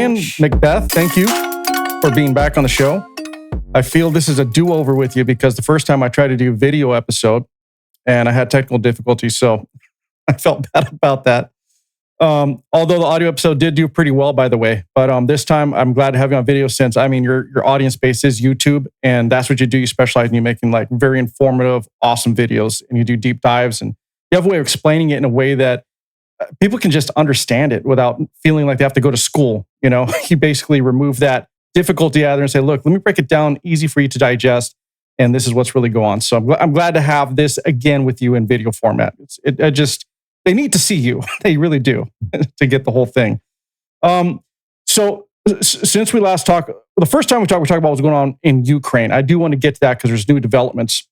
Ryan, McBeth, thank you for being back on the show. I feel this is a do-over with you because the first time I tried to do a video episode and I had technical difficulties, so I felt bad about that. Although the audio episode did do pretty well, by the way. But this time, I'm glad to have you on video since, I mean, your audience base is YouTube, and that's what you do. You specialize in you making like very informative, awesome videos, and you do deep dives, and you have a way of explaining it in a way that people can just understand it without feeling like they have to go to school. You know, you basically remove that difficulty out of there and say, look, let me break it down easy for you to digest, and this is what's really going on. So I'm glad to have this again with you in video format. They need to see you. They really do to get the whole thing. So since we last talked, the first time we talked about what's going on in Ukraine. I do want to get to that because there's new developments.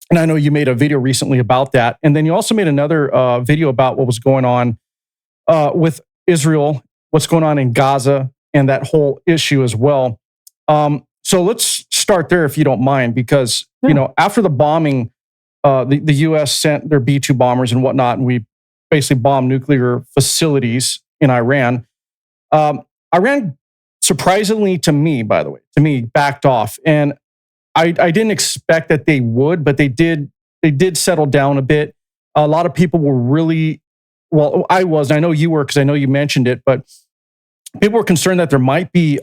And I know you made a video recently about that. And then you also made another video about what was going on with Israel, what's going on in Gaza, and that whole issue as well. So let's start there if you don't mind, because you know, after the bombing, the U.S. sent their B-2 bombers and whatnot, and we basically bombed nuclear facilities in Iran. Iran, surprisingly to me, by the way, backed off. And I didn't expect that they would, but they did settle down a bit. A lot of people were really, well, I was, I know you were, because I know you mentioned it, but people were concerned that there might be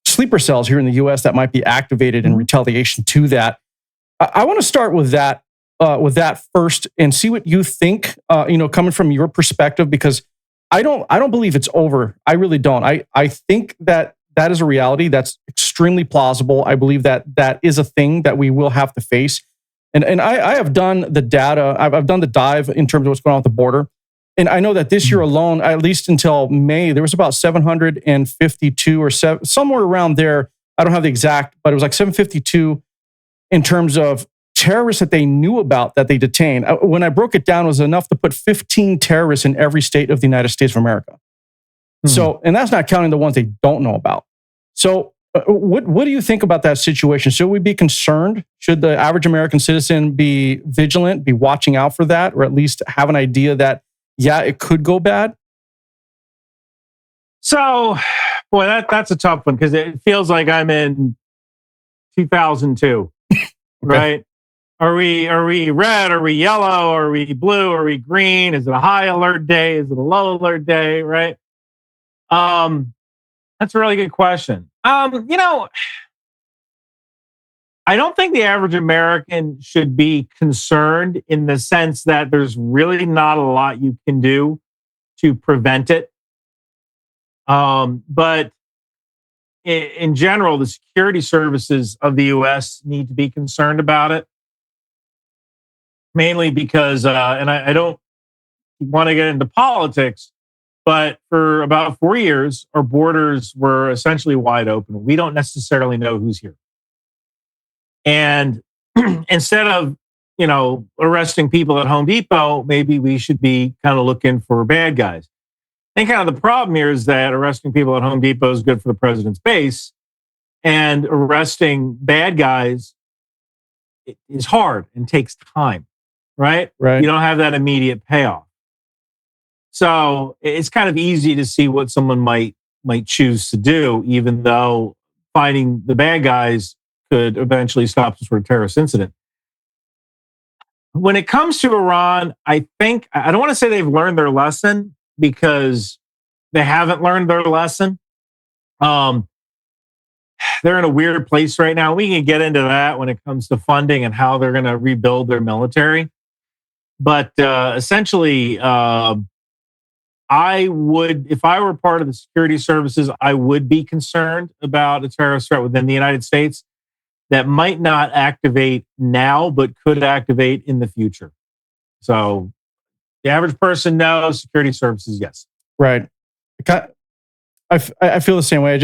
sleeper cells here in the U.S. that might be activated in retaliation to that. I want to start with that first and see what you think, coming from your perspective, because I don't believe it's over. I really don't. I think that is a reality that's extremely plausible. I believe that is a thing that we will have to face. And I have done the data. I've done the dive in terms of what's going on at the border. And I know that this year alone, at least until May, there was about 752 or somewhere around there. I don't have the exact, but it was like 752 in terms of terrorists that they knew about that they detained. When I broke it down, it was enough to put 15 terrorists in every state of the United States of America. So, and that's not counting the ones they don't know about. So what do you think about that situation? Should we be concerned? Should the average American citizen be vigilant, be watching out for that, or at least have an idea that, yeah, it could go bad? So, boy, that's a tough one because it feels like I'm in 2002, right? Are we red? Are we yellow? Are we blue? Are we green? Is it a high alert day? Is it a low alert day? Right? That's a really good question. I don't think the average American should be concerned in the sense that there's really not a lot you can do to prevent it. But in general, the security services of the U.S. need to be concerned about it. Mainly because, and I don't want to get into politics, but for about 4 years, our borders were essentially wide open. We don't necessarily know who's here. And instead of, arresting people at Home Depot, maybe we should be kind of looking for bad guys. I think kind of the problem here is that arresting people at Home Depot is good for the president's base, and arresting bad guys is hard and takes time. Right? You don't have that immediate payoff. So it's kind of easy to see what someone might choose to do, even though finding the bad guys could eventually stop some sort of terrorist incident. When it comes to Iran, I don't want to say they've learned their lesson because they haven't learned their lesson. They're in a weird place right now. We can get into that when it comes to funding and how they're going to rebuild their military. But essentially, I would, if I were part of the security services, I would be concerned about a terrorist threat within the United States that might not activate now, but could activate in the future. So the average person, no. Security services, yes. Right. I feel the same way.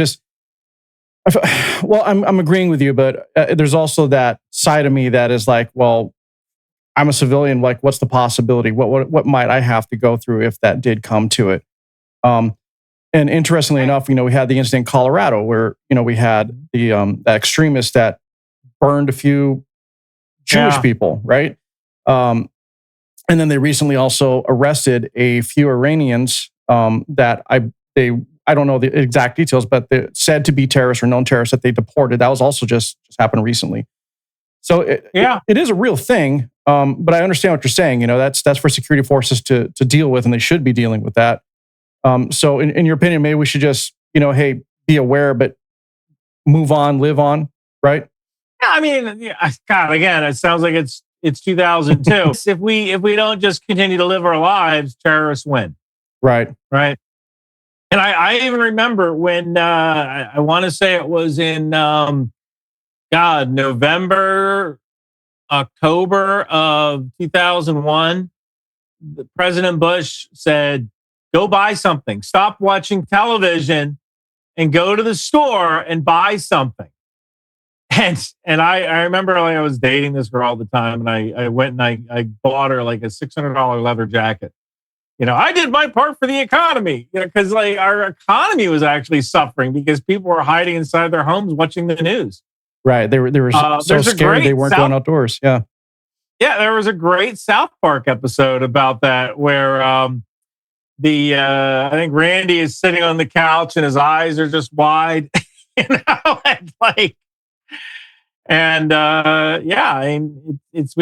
I'm agreeing with you, but there's also that side of me that is like, well, I'm a civilian. Like, what's the possibility? What might I have to go through if that did come to it? And interestingly enough, we had the incident in Colorado where we had the extremist that burned a few Jewish people, right? And then they recently also arrested a few Iranians that I I don't know the exact details, but they're said to be terrorists or known terrorists that they deported. That was also just happened recently. So it is a real thing. But I understand what you're saying. That's for security forces to deal with, and they should be dealing with that. So in your opinion, maybe we should just, hey, be aware, but move on, live on, right? Yeah, I mean, God, again, it sounds like it's 2002. if we don't just continue to live our lives, terrorists win. Right. Right. And I even remember when I want to say it was in November, October of 2001, President Bush said, go buy something. Stop watching television and go to the store and buy something. And I remember I was dating this girl all the time, and I went and I bought her like a $600 leather jacket. I did my part for the economy, because our economy was actually suffering because people were hiding inside their homes watching the news. Right. They were so scared they weren't going outdoors. Yeah. Yeah, there was a great South Park episode about that where I think Randy is sitting on the couch and his eyes are just wide, we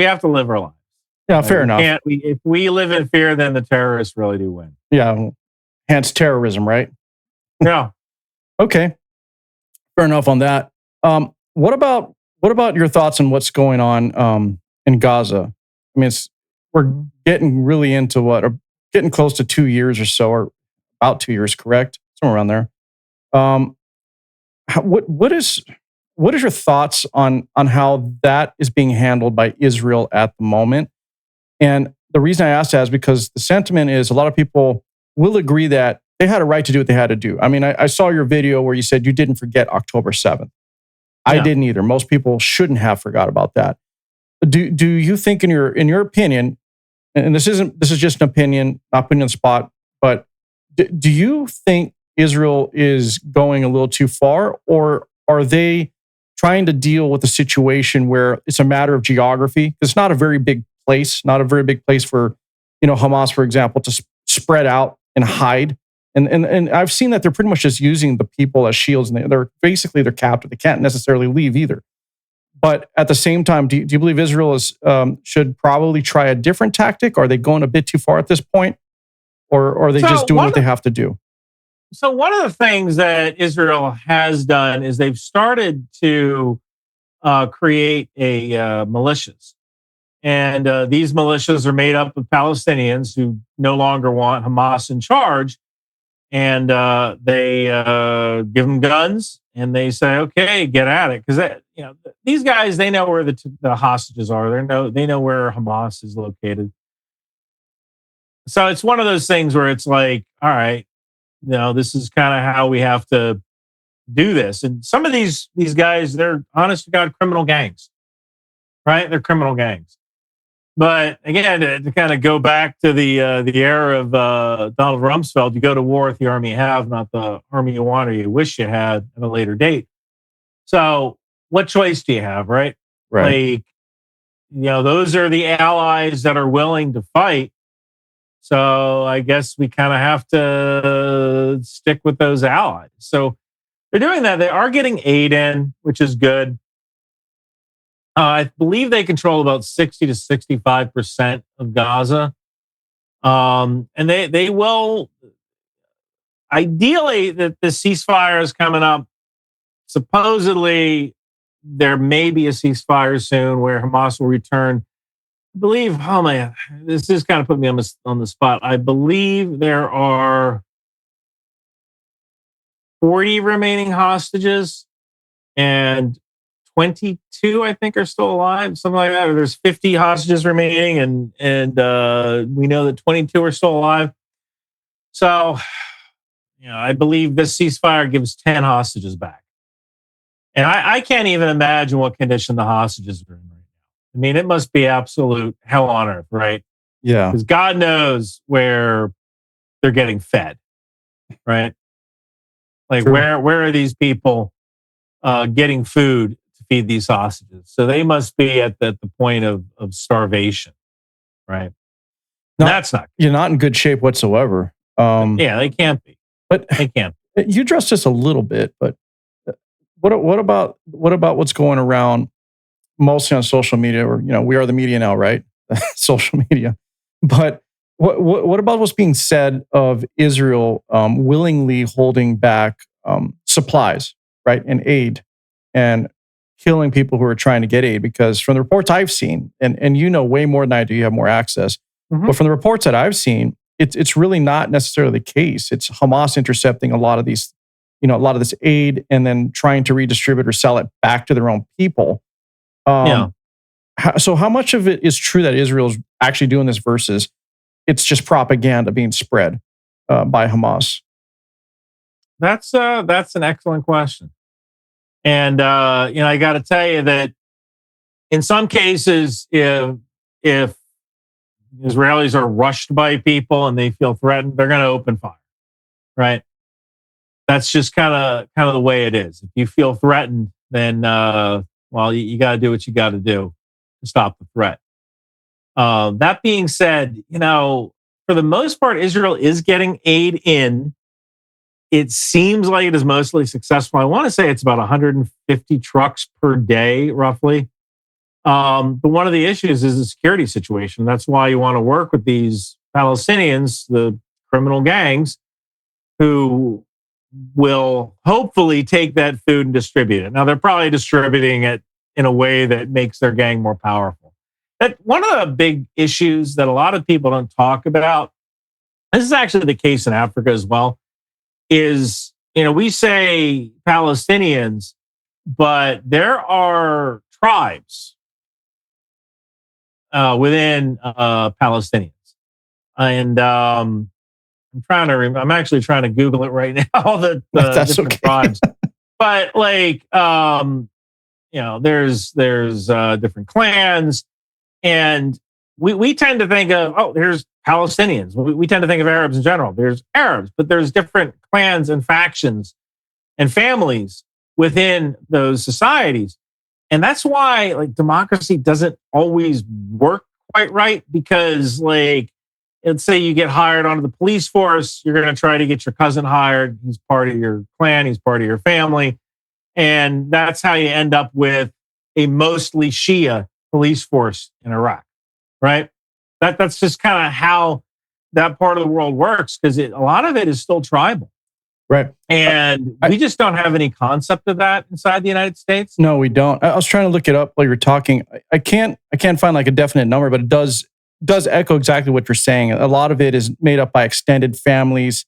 have to live our lives. Yeah, fair enough. If we live in fear, then the terrorists really do win. Yeah, hence terrorism, right? Yeah. Okay, fair enough on that. What about your thoughts on what's going on in Gaza? I mean, we're getting really into getting close to 2 years or so, or about 2 years, correct? Somewhere around there. What is your thoughts on how that is being handled by Israel at the moment? And the reason I asked that is because the sentiment is a lot of people will agree that they had a right to do what they had to do. I mean, I saw your video where you said you didn't forget October 7th. I didn't either. Most people shouldn't have forgot about that. Do you think, in your opinion, and this is just an opinion, not putting on the spot, but do you think Israel is going a little too far, or are they trying to deal with a situation where it's a matter of geography? It's not a very big place, for Hamas, for example, to spread out and hide. And I've seen that they're pretty much just using the people as shields, and they're captive. They can't necessarily leave either. But at the same time, do you believe Israel should probably try a different tactic? Are they going a bit too far at this point, or are they just doing what they have to do? So one of the things that Israel has done is they've started to create militias. And these militias are made up of Palestinians who no longer want Hamas in charge. And they give them guns and they say, okay, get at it. Because these guys, they know where the hostages are. They know where Hamas is located. So it's one of those things where it's like, all right, this is kind of how we have to do this. And some of these guys, they're honest to God criminal gangs, right? They're criminal gangs. But again, to kind of go back to the era of Donald Rumsfeld, you go to war with the army you have, not the army you want or you wish you had at a later date. So what choice do you have, right? Right. Those are the allies that are willing to fight. So I guess we kind of have to stick with those allies. So they're doing that. They are getting aid in, which is good. I believe they control about 60 to 65% of Gaza. And they will, ideally, that the ceasefire is coming up. Supposedly, there may be a ceasefire soon where Hamas will return. I believe, oh man, this is kind of put me on the spot. I believe there are 40 remaining hostages and 22, I think, are still alive, something like that. Or there's 50 hostages remaining, and we know that 22 are still alive. So, I believe this ceasefire gives 10 hostages back. And I can't even imagine what condition the hostages are in right now. I mean, it must be absolute hell on earth, right? Yeah. Because God knows where they're getting fed, right? Like, True. where are these people getting food to feed these hostages? So they must be at the point of starvation, right? That's not good. You're not in good shape whatsoever. Yeah, they can't be. But they can't. You addressed this a little bit, but what about what's going around mostly on social media? Or we are the media now, right? Social media, but what about what's being said of Israel willingly holding back supplies, right, and aid, and killing people who are trying to get aid? Because from the reports I've seen, and way more than I do, you have more access. But from the reports that I've seen, it's really not necessarily the case. It's Hamas intercepting a lot of these, a lot of this aid, and then trying to redistribute or sell it back to their own people. So how much of it is true that Israel's actually doing this versus it's just propaganda being spread by Hamas? That's an excellent question. And I got to tell you that in some cases, if Israelis are rushed by people and they feel threatened, they're going to open fire, right? That's just kind of the way it is. If you feel threatened, then you got to do what you got to do to stop the threat. That being said, for the most part, Israel is getting aid in. It seems like it is mostly successful. I want to say it's about 150 trucks per day, roughly. But one of the issues is the security situation. That's why you want to work with these Palestinians, the criminal gangs, who will hopefully take that food and distribute it. Now, they're probably distributing it in a way that makes their gang more powerful. One of the big issues that a lot of people don't talk about, this is actually the case in Africa as well, is, we say Palestinians, but there are tribes within Palestinians. And I'm actually trying to Google it right now, the different tribes. But there's different clans. And we tend to think of, there's Palestinians. We tend to think of Arabs in general. There's Arabs, but there's different clans and factions and families within those societies. And that's why democracy doesn't always work quite right, because let's say you get hired onto the police force, you're going to try to get your cousin hired. He's part of your clan, he's part of your family. And that's how you end up with a mostly Shia police force in Iraq, right? That's just kind of how that part of the world works, because a lot of it is still tribal. Right. And we just don't have any concept of that inside the United States. No, we don't. I was trying to look it up while you were talking. I can't find a definite number, but it does echo exactly what you're saying. A lot of it is made up by extended families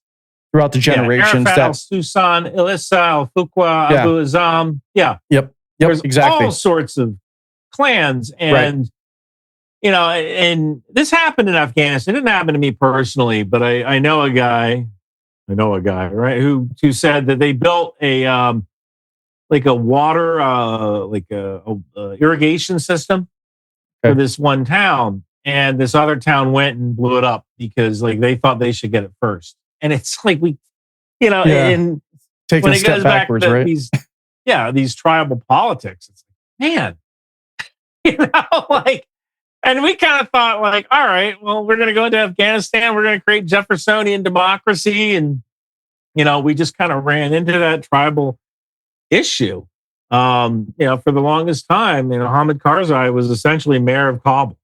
throughout the generations. Arafat, Al-Susan, Ilissa, Al-Fuqua, Abu Azam. Yeah. Yep. There's exactly. all sorts of clans. And, and this happened in Afghanistan. It didn't happen to me personally, but I know a guy, right, who said that they built a water, a irrigation system for this one town. And this other town went and blew it up because they thought they should get it first. And it's and taking when a it step goes backwards, back to right? these tribal politics, it's man, and we kind of thought all right, well, we're going to go into Afghanistan, we're going to create Jeffersonian democracy. And, we just kind of ran into that tribal issue. For the longest time, Hamid Karzai was essentially mayor of Kabul,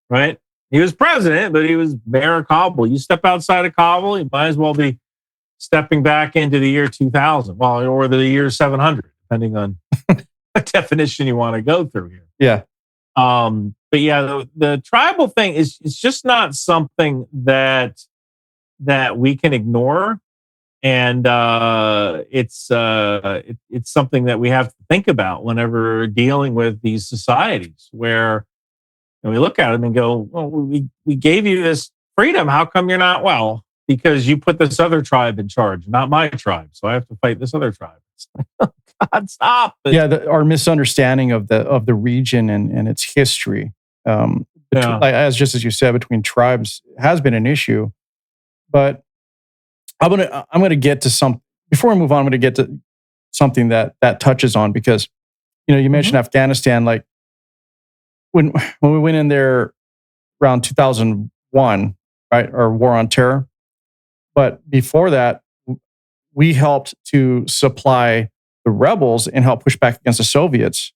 right? He was president, but he was mayor of Kabul. You step outside of Kabul, you might as well be stepping back into the year 2000, or the year 700, depending on what definition you want to go through here. Yeah. But the tribal thing is just not something that we can ignore, and it's something that we have to think about whenever dealing with these societies where we look at them and go, well, we gave you this freedom. How come you're not? Well, because you put this other tribe in charge, not my tribe. So I have to fight this other tribe. God, stop. Our misunderstanding of the region and its history, as you said, between tribes has been an issue. But I'm gonna get to some. Before I move on, I'm gonna get to something that touches on, because you mentioned Afghanistan, when we went in there around 2001, right, or War on Terror. But before that, we helped to supply the rebels and help push back against the Soviets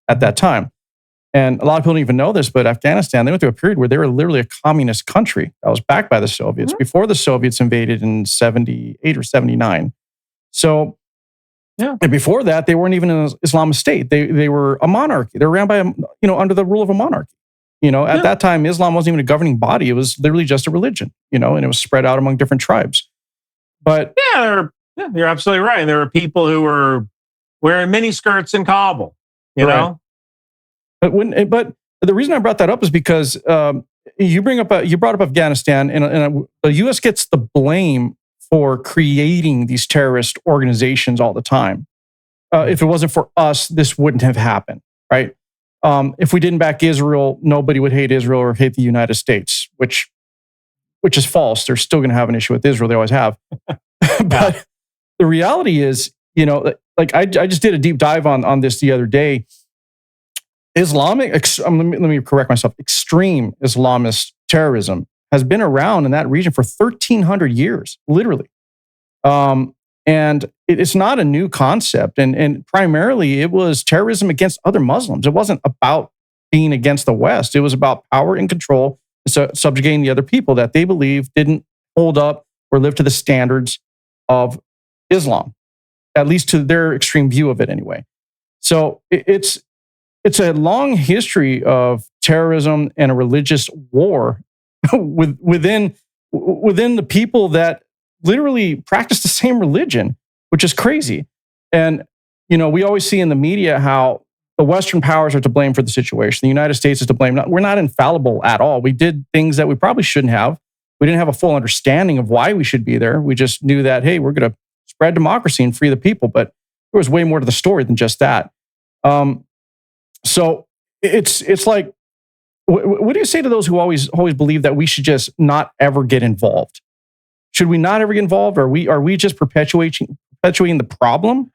at that time. And a lot of people don't even know this, but Afghanistan, they went through a period where they were literally a communist country that was backed by the Soviets before the Soviets invaded in 78 or 79. So, and before that, they weren't even an Islamic state. They were a monarchy. They were ran by, under the rule of a monarchy. At that time, Islam wasn't even a governing body. It was literally just a religion, and it was spread out among different tribes. But you're absolutely right. There were people who were wearing mini skirts in Kabul, you know? But the reason I brought that up is because you brought up Afghanistan, and the U.S. gets the blame for creating these terrorist organizations all the time. If it wasn't for us, this wouldn't have happened, right? If we didn't back Israel, nobody would hate Israel or hate the United States, which is false. They're still going to have an issue with Israel. They always have. But the reality is, like I just did a deep dive on this the other day. Let me correct myself. Extreme Islamist terrorism has been around in that region for 1,300 years, literally. And it's not a new concept. And primarily, it was terrorism against other Muslims. It wasn't about being against the West. It was about power and control, subjugating the other people that they believed didn't hold up or live to the standards of Islam, at least to their extreme view of it anyway. So it's a long history of terrorism and a religious war within the people that literally practice the same religion, which is crazy. And, we always see in the media how the Western powers are to blame for the situation. The United States is to blame. We're not infallible at all. We did things that we probably shouldn't have. We didn't have a full understanding of why we should be there. We just knew that, hey, we're going to spread democracy and free the people. But there was way more to the story than just that. So it's like, what do you say to those who always believe that we should just not ever get involved? Should we not ever get involved? Are we just perpetuating the problem?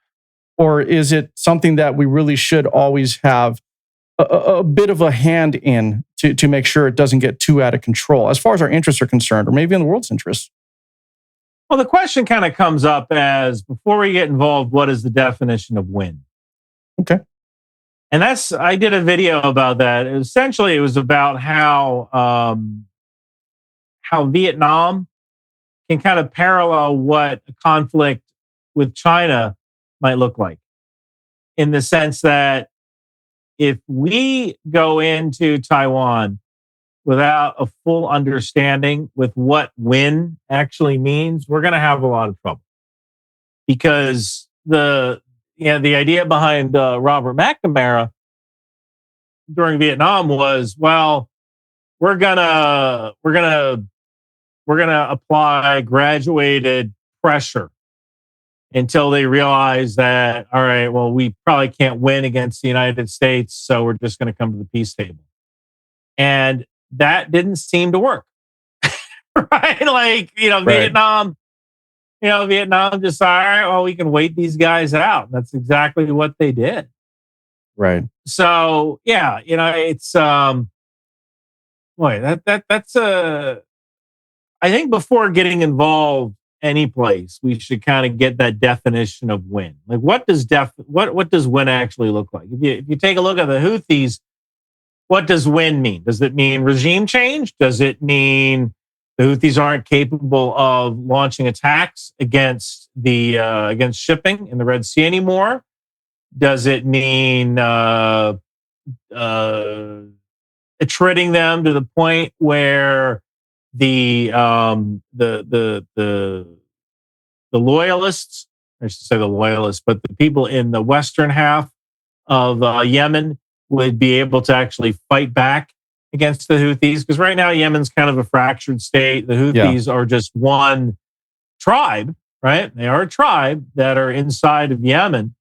Or is it something that we really should always have a bit of a hand in to make sure it doesn't get too out of control as far as our interests are concerned, or maybe in the world's interests? Well, the question kind of comes up as, before we get involved, what is the definition of win? Okay. And I did a video about that. Essentially, it was about how Vietnam can kind of parallel what a conflict with China might look like, in the sense that if we go into Taiwan without a full understanding with what win actually means, we're going to have a lot of trouble. Because the idea behind Robert McNamara during Vietnam was, well, we're gonna apply graduated pressure until they realize that, all right, well, we probably can't win against the United States, so we're just going to come to the peace table. And that didn't seem to work, right? Like, Vietnam just, all right, well, we can wait these guys out. That's exactly what they did. Right. So, yeah, it's, that's I think before getting involved any place, we should kind of get that definition of win. Like, what does win actually look like? If you take a look at the Houthis, what does win mean? Does it mean regime change? Does it mean the Houthis aren't capable of launching attacks against shipping in the Red Sea anymore? Does it mean attriting them to the point where the loyalists, I should say the loyalists, but the people in the western half of Yemen would be able to actually fight back against the Houthis? Because right now Yemen's kind of a fractured state. The Houthis are just one tribe, right? They are a tribe that are inside of Yemen,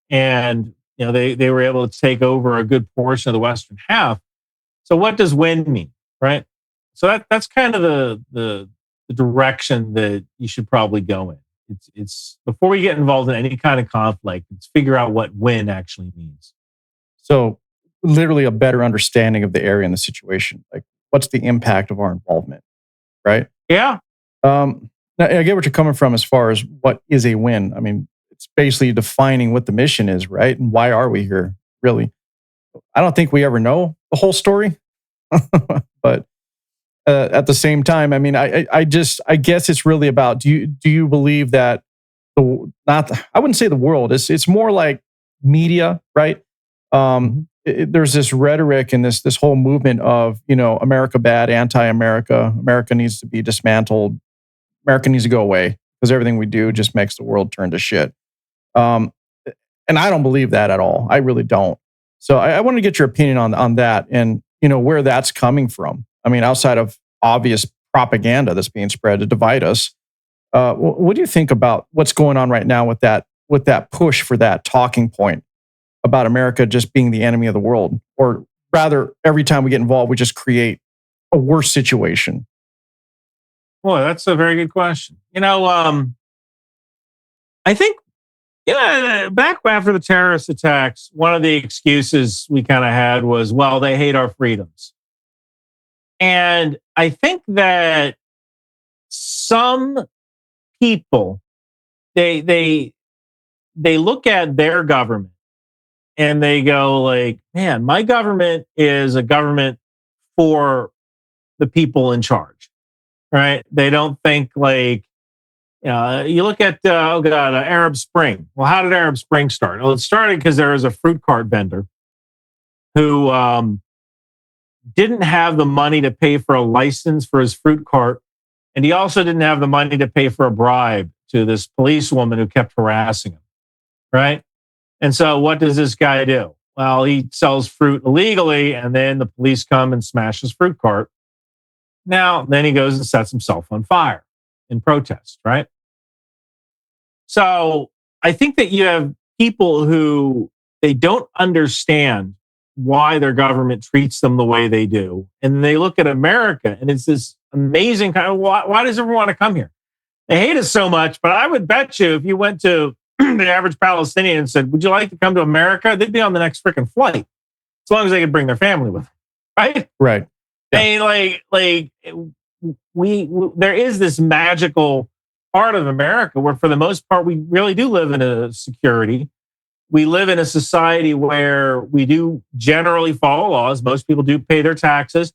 and they were able to take over a good portion of the western half. So what does win mean, right? So that's kind of the direction that you should probably go in. It's before we get involved in any kind of conflict, let's figure out what win actually means. So literally a better understanding of the area and the situation. Like, what's the impact of our involvement, right? Yeah. Now, I get what you're coming from as far as what is a win. I mean, it's basically defining what the mission is, right? And why are we here, really? I don't think we ever know the whole story. But at the same time, I mean, I guess it's really about, do you believe that I wouldn't say the world, it's more like media, right? There's this rhetoric and this whole movement of, America bad, anti-America, America needs to be dismantled, America needs to go away because everything we do just makes the world turn to shit. And I don't believe that at all. I really don't. So I want to get your opinion on that and, where that's coming from. I mean, outside of obvious propaganda that's being spread to divide us, what do you think about what's going on right now with that push for that talking point about America just being the enemy of the world? Or rather, every time we get involved, we just create a worse situation? Boy, that's a very good question. I think, back after the terrorist attacks, one of the excuses we kind of had was, well, they hate our freedoms. And I think that some people, they look at their government and they go like, man, my government is a government for the people in charge, right? They don't think like, you look at, Arab Spring. Well, how did Arab Spring start? Well, it started because there was a fruit cart vendor who didn't have the money to pay for a license for his fruit cart. And he also didn't have the money to pay for a bribe to this policewoman who kept harassing him, right? And so what does this guy do? Well, he sells fruit illegally, and then the police come and smash his fruit cart. Now, then he goes and sets himself on fire in protest, right? So I think that you have people who they don't understand why their government treats them the way they do. And they look at America and it's this amazing kind of, why does everyone want to come here? They hate us so much, but I would bet you if you went to the average Palestinian and said, would you like to come to America? They'd be on the next freaking flight, as long as they could bring their family with them, right? Right. Yeah. There is this magical part of America where, for the most part, we really do live in a security. We live in a society where we do generally follow laws. Most people do pay their taxes.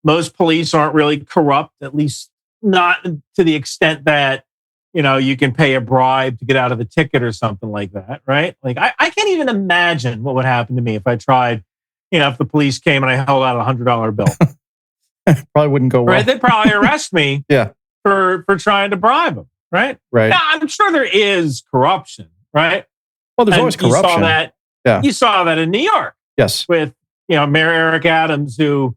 Most police aren't really corrupt, at least not to the extent that, you can pay a bribe to get out of a ticket or something like that, right? Like, I can't even imagine what would happen to me if I tried, if the police came and I held out $100 bill. Probably wouldn't go well. Right? They'd probably arrest me for trying to bribe them, right? Right. Now, I'm sure there is corruption, right? Well, there's always corruption. You saw that in New York. Yes. With, Mayor Eric Adams, who,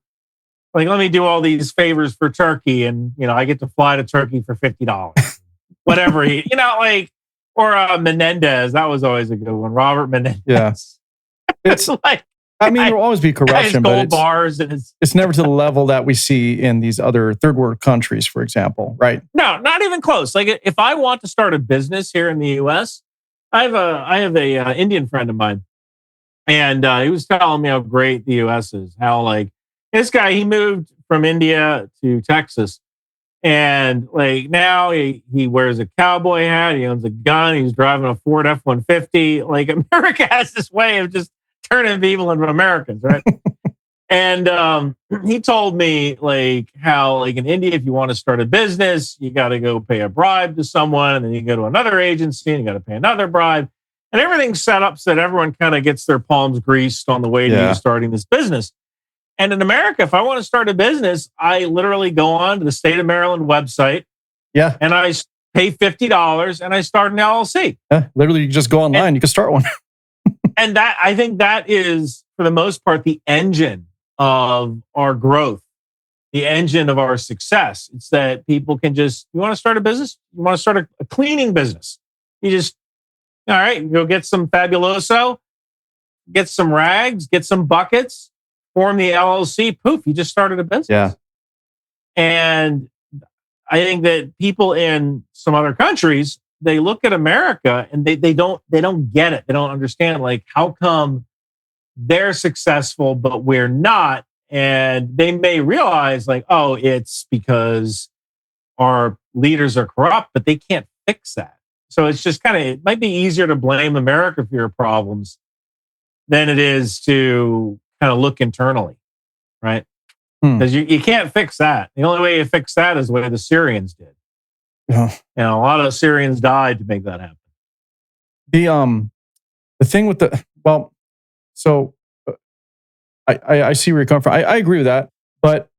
like, let me do all these favors for Turkey, and, I get to fly to Turkey for $50. Whatever or Menendez. That was always a good one. Robert Menendez. Yeah. It's like, I mean, there'll always be corruption, but bars and it's never to the level that we see in these other third world countries, for example, right? No, not even close. Like, if I want to start a business here in the U.S., I have a Indian friend of mine, and he was telling me how great the U.S. is. How, like, this guy, he moved from India to Texas, and like now he wears a cowboy hat, he owns a gun, he's driving a Ford F-150. Like, America has this way of just turning people into Americans, right? And he told me like how, like, in India, if you want to start a business, you got to go pay a bribe to someone, and then you go to another agency and you got to pay another bribe, and everything's set up so that everyone kind of gets their palms greased on the way to you starting this business. And in America, if I want to start a business, I literally go on to the state of Maryland website, and I pay $50 and I start an LLC. Literally, you just go online, you can start one. And that, I think that is, for the most part, the engine of our growth, the engine of our success. It's that people can just, you want to start a business? You want to start a cleaning business? You just, all right, go get some Fabuloso, get some rags, get some buckets, form the LLC, poof, you just started a business. Yeah. And I think that people in some other countries, they look at America and they don't get it. They don't understand, like, how come they're successful, but we're not? And they may realize, like, oh, it's because our leaders are corrupt, but they can't fix that. So it's just it might be easier to blame America for your problems than it is to kind of look internally, right? Because you can't fix that. The only way you fix that is the way the Syrians did. Yeah. A lot of Syrians died to make that happen. The thing with I see where you're coming from. I agree with that, but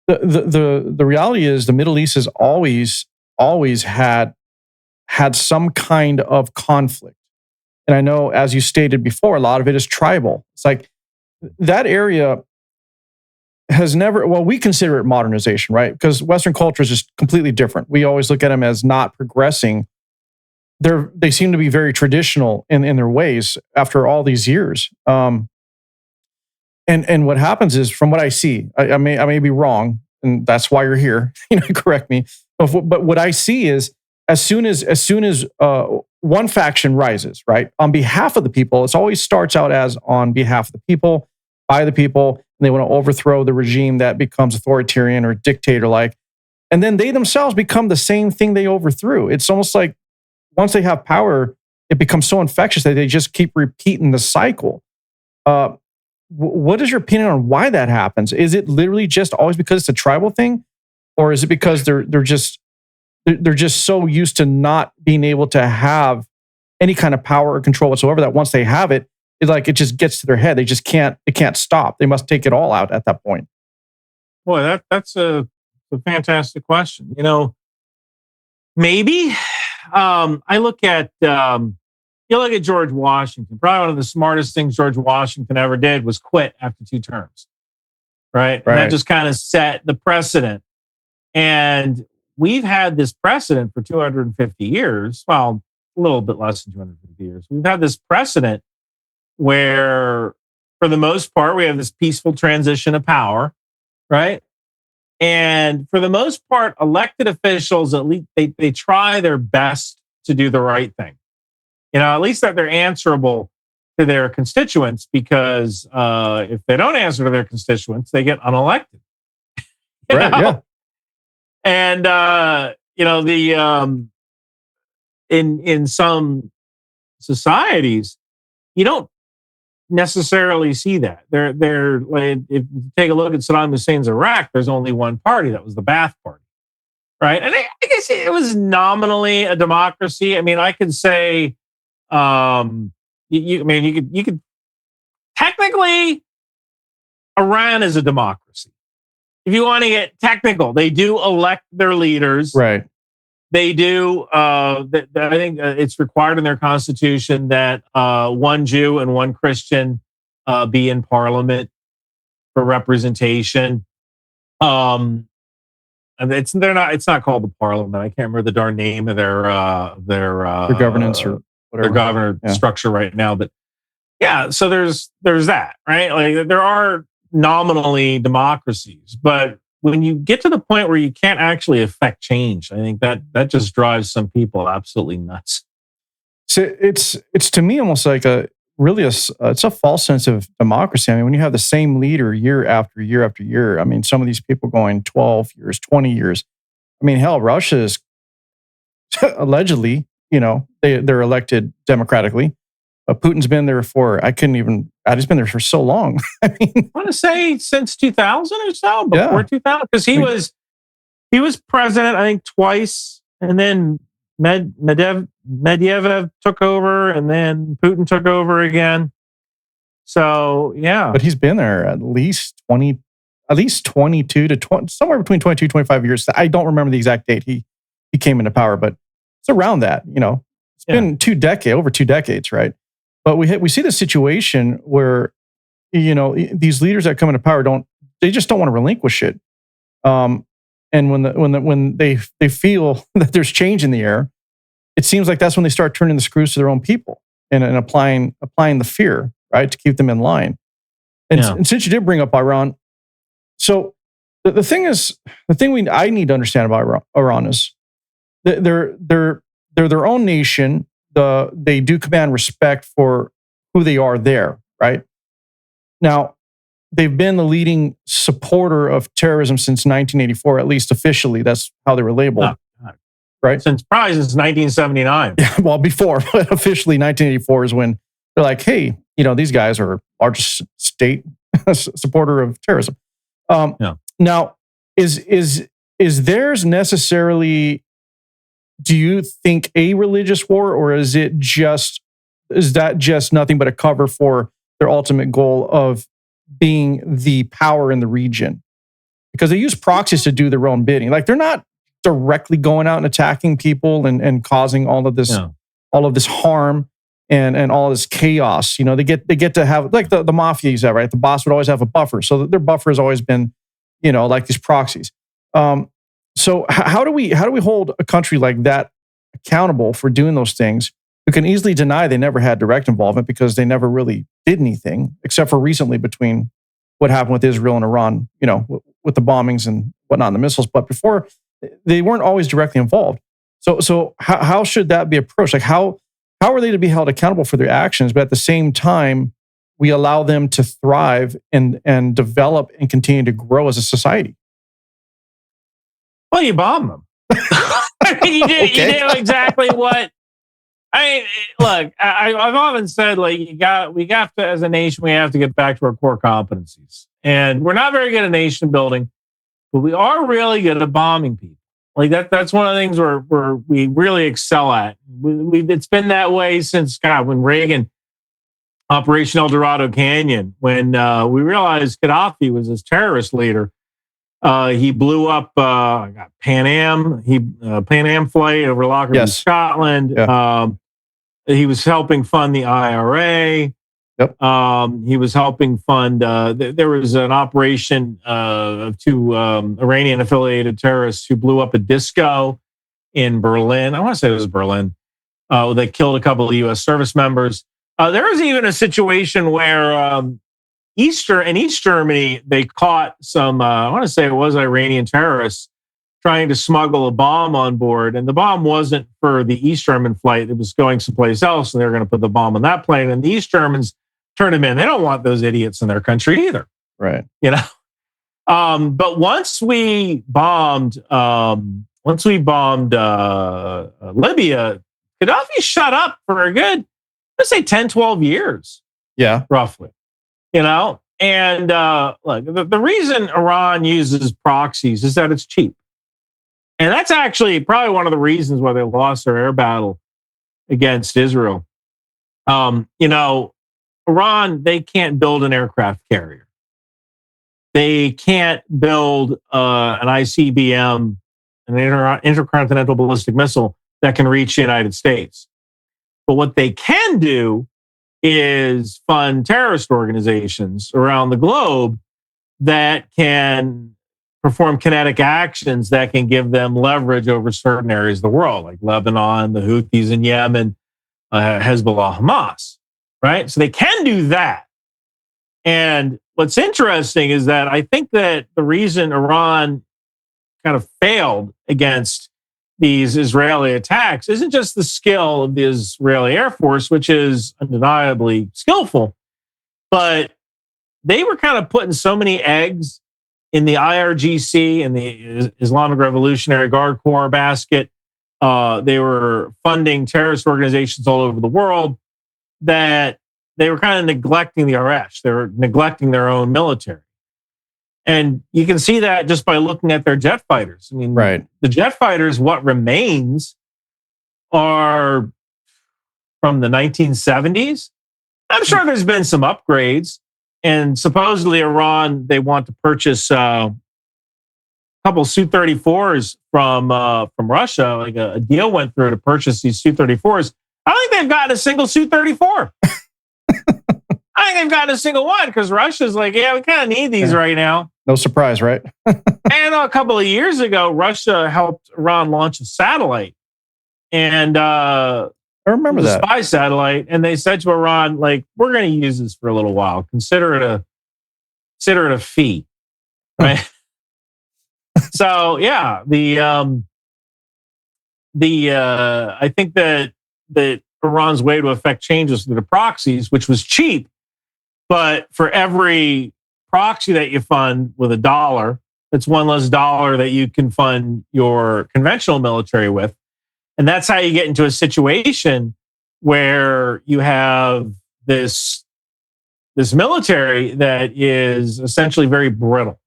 the reality is the Middle East has always had some kind of conflict, and I know, as you stated before, a lot of it is tribal. It's like that area has never. Well, we consider it modernization, right? Because Western culture is just completely different. We always look at them as not progressing. They seem to be very traditional in their ways after all these years. And what happens is, from what I see, I may be wrong, and that's why you're here. Correct me. But what I see is, as soon as one faction rises, right, on behalf of the people, it always starts out as on behalf of the people, by the people, and they want to overthrow the regime that becomes authoritarian or dictator-like, and then they themselves become the same thing they overthrew. It's almost like once they have power, it becomes so infectious that they just keep repeating the cycle. What is your opinion on why that happens? Is it literally just always because it's a tribal thing, or is it because they're just so used to not being able to have any kind of power or control whatsoever that once they have it, it just gets to their head. They can't stop. They must take it all out at that point. Boy, that's a fantastic question. Maybe. I look at George Washington. Probably one of the smartest things George Washington ever did was quit after 2 terms, right? And that just kind of set the precedent. And we've had this precedent for 250 years. Well, a little bit less than 250 years. We've had this precedent where, for the most part, we have this peaceful transition of power, right? And for the most part, elected officials, at least they try their best to do the right thing. At least that they're answerable to their constituents, because if they don't answer to their constituents, they get unelected. Right, yeah. And in some societies, you don't necessarily see that. They're like, if you take a look at Saddam Hussein's Iraq, there's only one party. That was the Ba'ath Party, right? And I guess it was nominally a democracy. I mean, I could say, you could technically, Iran is a democracy. If you want to get technical, they do elect their leaders, right? They do. I think it's required in their constitution that one Jew and one Christian be in parliament for representation. And it's not called the parliament. I can't remember the darn name of their governance or whatever. Their governor structure right now. But yeah, so there's that, right? Like, there are nominally democracies, but when you get to the point where you can't actually affect change, I think that just drives some people absolutely nuts. So it's to me almost like it's a false sense of democracy. I mean, when you have the same leader year after year after year, I mean, some of these people going 12 years, 20 years. I mean, hell, Russia is allegedly, they're elected democratically. Putin's been there he's been there for so long. I mean, I want to say since 2000 or so, before 2000, because he was president, I think, twice, and then Medvedev took over, and then Putin took over again. So yeah, but he's been there at least 22 to 20, somewhere between 22 25 years. I don't remember the exact date he came into power, but it's around that. It's been over 2 decades, right? But we see the situation where, these leaders that come into power they just don't want to relinquish it. And when they feel that there's change in the air, it seems like that's when they start turning the screws to their own people and applying the fear, right, to keep them in line. And since you did bring up Iran, so the thing I need to understand about Iran is that they're their own nation. They do command respect for who they are there, right? Now, they've been the leading supporter of terrorism since 1984, at least officially. That's how they were labeled, right? Probably since 1979. Yeah, well, before, but officially 1984 is when they're like, hey, these guys are largest state supporter of terrorism. Now, is theirs necessarily, do you think, a religious war, or is that just nothing but a cover for their ultimate goal of being the power in the region? Because they use proxies to do their own bidding. Like, they're not directly going out and attacking people and causing all of this harm and all this chaos. They get to have, like the mafia use that, right? The boss would always have a buffer. So their buffer has always been, like these proxies. So how do we hold a country like that accountable for doing those things, who can easily deny they never had direct involvement because they never really did anything, except for recently between what happened with Israel and Iran, with the bombings and whatnot, and the missiles. But before, they weren't always directly involved. So how should that be approached? Like, how are they to be held accountable for their actions, but at the same time, we allow them to thrive and develop and continue to grow as a society? Well, you bomb them. You do exactly what. Look, I've often said, like, we have to, as a nation, we have to get back to our core competencies. And we're not very good at nation building, but we are really good at bombing people. Like, that's one of the things where we really excel at. It's been that way since, when Reagan, Operation El Dorado Canyon, when we realized Gaddafi was this terrorist leader. He blew up Pan Am. Pan Am flight over Lockerbie, Scotland. Yeah. He was helping fund the IRA. Yep. He was helping fund. There was an operation of two Iranian affiliated terrorists who blew up a disco in Berlin. I want to say it was Berlin. They killed a couple of U.S. service members. There was even a situation where in East Germany, they caught some, I want to say it was Iranian terrorists trying to smuggle a bomb on board. And the bomb wasn't for the East German flight. It was going someplace else, and they were going to put the bomb on that plane. And the East Germans turned them in. They don't want those idiots in their country either. Right. But once we bombed Libya, Gaddafi shut up for a good, let's say 10, 12 years. Yeah. Roughly. And look, the reason Iran uses proxies is that it's cheap. And that's actually probably one of the reasons why they lost their air battle against Israel. Iran, they can't build an aircraft carrier. They can't build an ICBM, an intercontinental ballistic missile that can reach the United States. But what they can do is fund terrorist organizations around the globe that can perform kinetic actions that can give them leverage over certain areas of the world, like Lebanon, the Houthis in Yemen, Hezbollah, Hamas, right? So they can do that. And what's interesting is that I think that the reason Iran kind of failed against these Israeli attacks isn't just the skill of the Israeli Air Force, which is undeniably skillful, but they were kind of putting so many eggs in the IRGC and the Islamic Revolutionary Guard Corps basket. They were funding terrorist organizations all over the world that they were kind of neglecting the Arash. They were neglecting their own military. And you can see that just by looking at their jet fighters. I mean, right. The jet fighters, what remains, are from the 1970s. I'm sure there's been some upgrades. And supposedly Iran, they want to purchase a couple Su-34s from Russia. Like a deal went through to purchase these Su-34s. I don't think they've gotten a single Su-34. I think they've gotten a single one because Russia's like, yeah, we kind of need these right now. No surprise, right? And a couple of years ago, Russia helped Iran launch a satellite. And I remember that. Spy satellite. And they said to Iran, like, we're going to use this for a little while. Consider it a fee. Right? So, yeah, I think that Iran's way to affect changes through the proxies, which was cheap, but for every proxy that you fund with $1. That's one less dollar that you can fund your conventional military with. And that's how you get into a situation where you have this military that is essentially very brittle,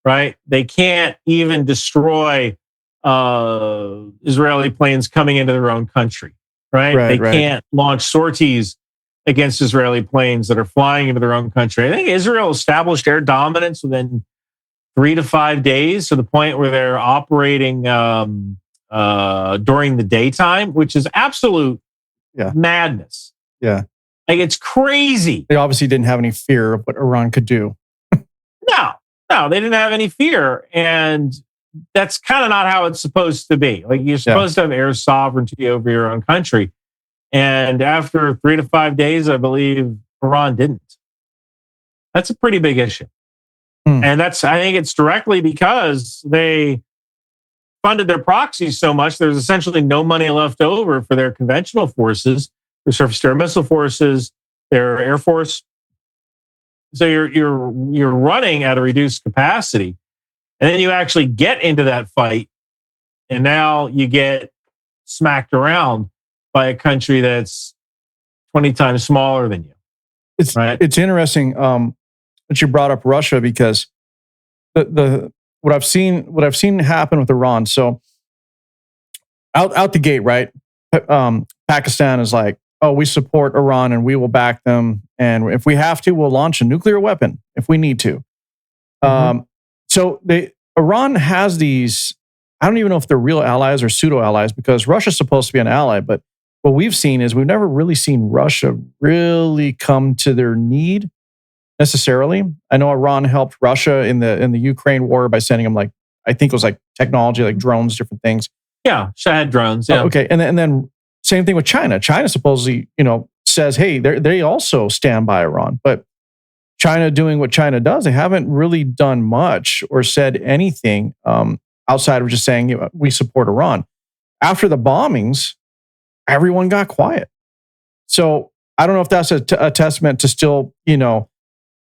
right? They can't even destroy Israeli planes coming into their own country, right? They can't launch sorties against Israeli planes that are flying into their own country. I think Israel established air dominance within 3 to 5 days, to the point where they're operating during the daytime, which is absolute madness. Yeah. Like, it's crazy. They obviously didn't have any fear of what Iran could do. No, they didn't have any fear. And that's kind of not how it's supposed to be. Like, you're supposed to have air sovereignty over your own country. And after 3 to 5 days, I believe Iran didn't. That's a pretty big issue. And I think it's directly because they funded their proxies so much, there's essentially no money left over for their conventional forces, their surface-to-air missile forces, their air force. So you're running at a reduced capacity, and then you actually get into that fight, and now you get smacked around by a country that's 20 times smaller than you. It's interesting that you brought up Russia, because what I've seen happen with Iran. So out the gate, right? Pakistan is like, oh, we support Iran and we will back them, and if we have to, we'll launch a nuclear weapon if we need to. So Iran has these. I don't even know if they're real allies or pseudo allies, because Russia's supposed to be an ally, but what we've seen is we've never really seen Russia really come to their need necessarily. I know Iran helped Russia in the Ukraine war by sending them, like, I think it was like technology, like drones, different things. Yeah, Shahad drones. Yeah. Okay, and then same thing with China. China supposedly, says, hey, they also stand by Iran, but China doing what China does, they haven't really done much or said anything outside of just saying, we support Iran. After the bombings, everyone got quiet. So I don't know if that's a testament to still,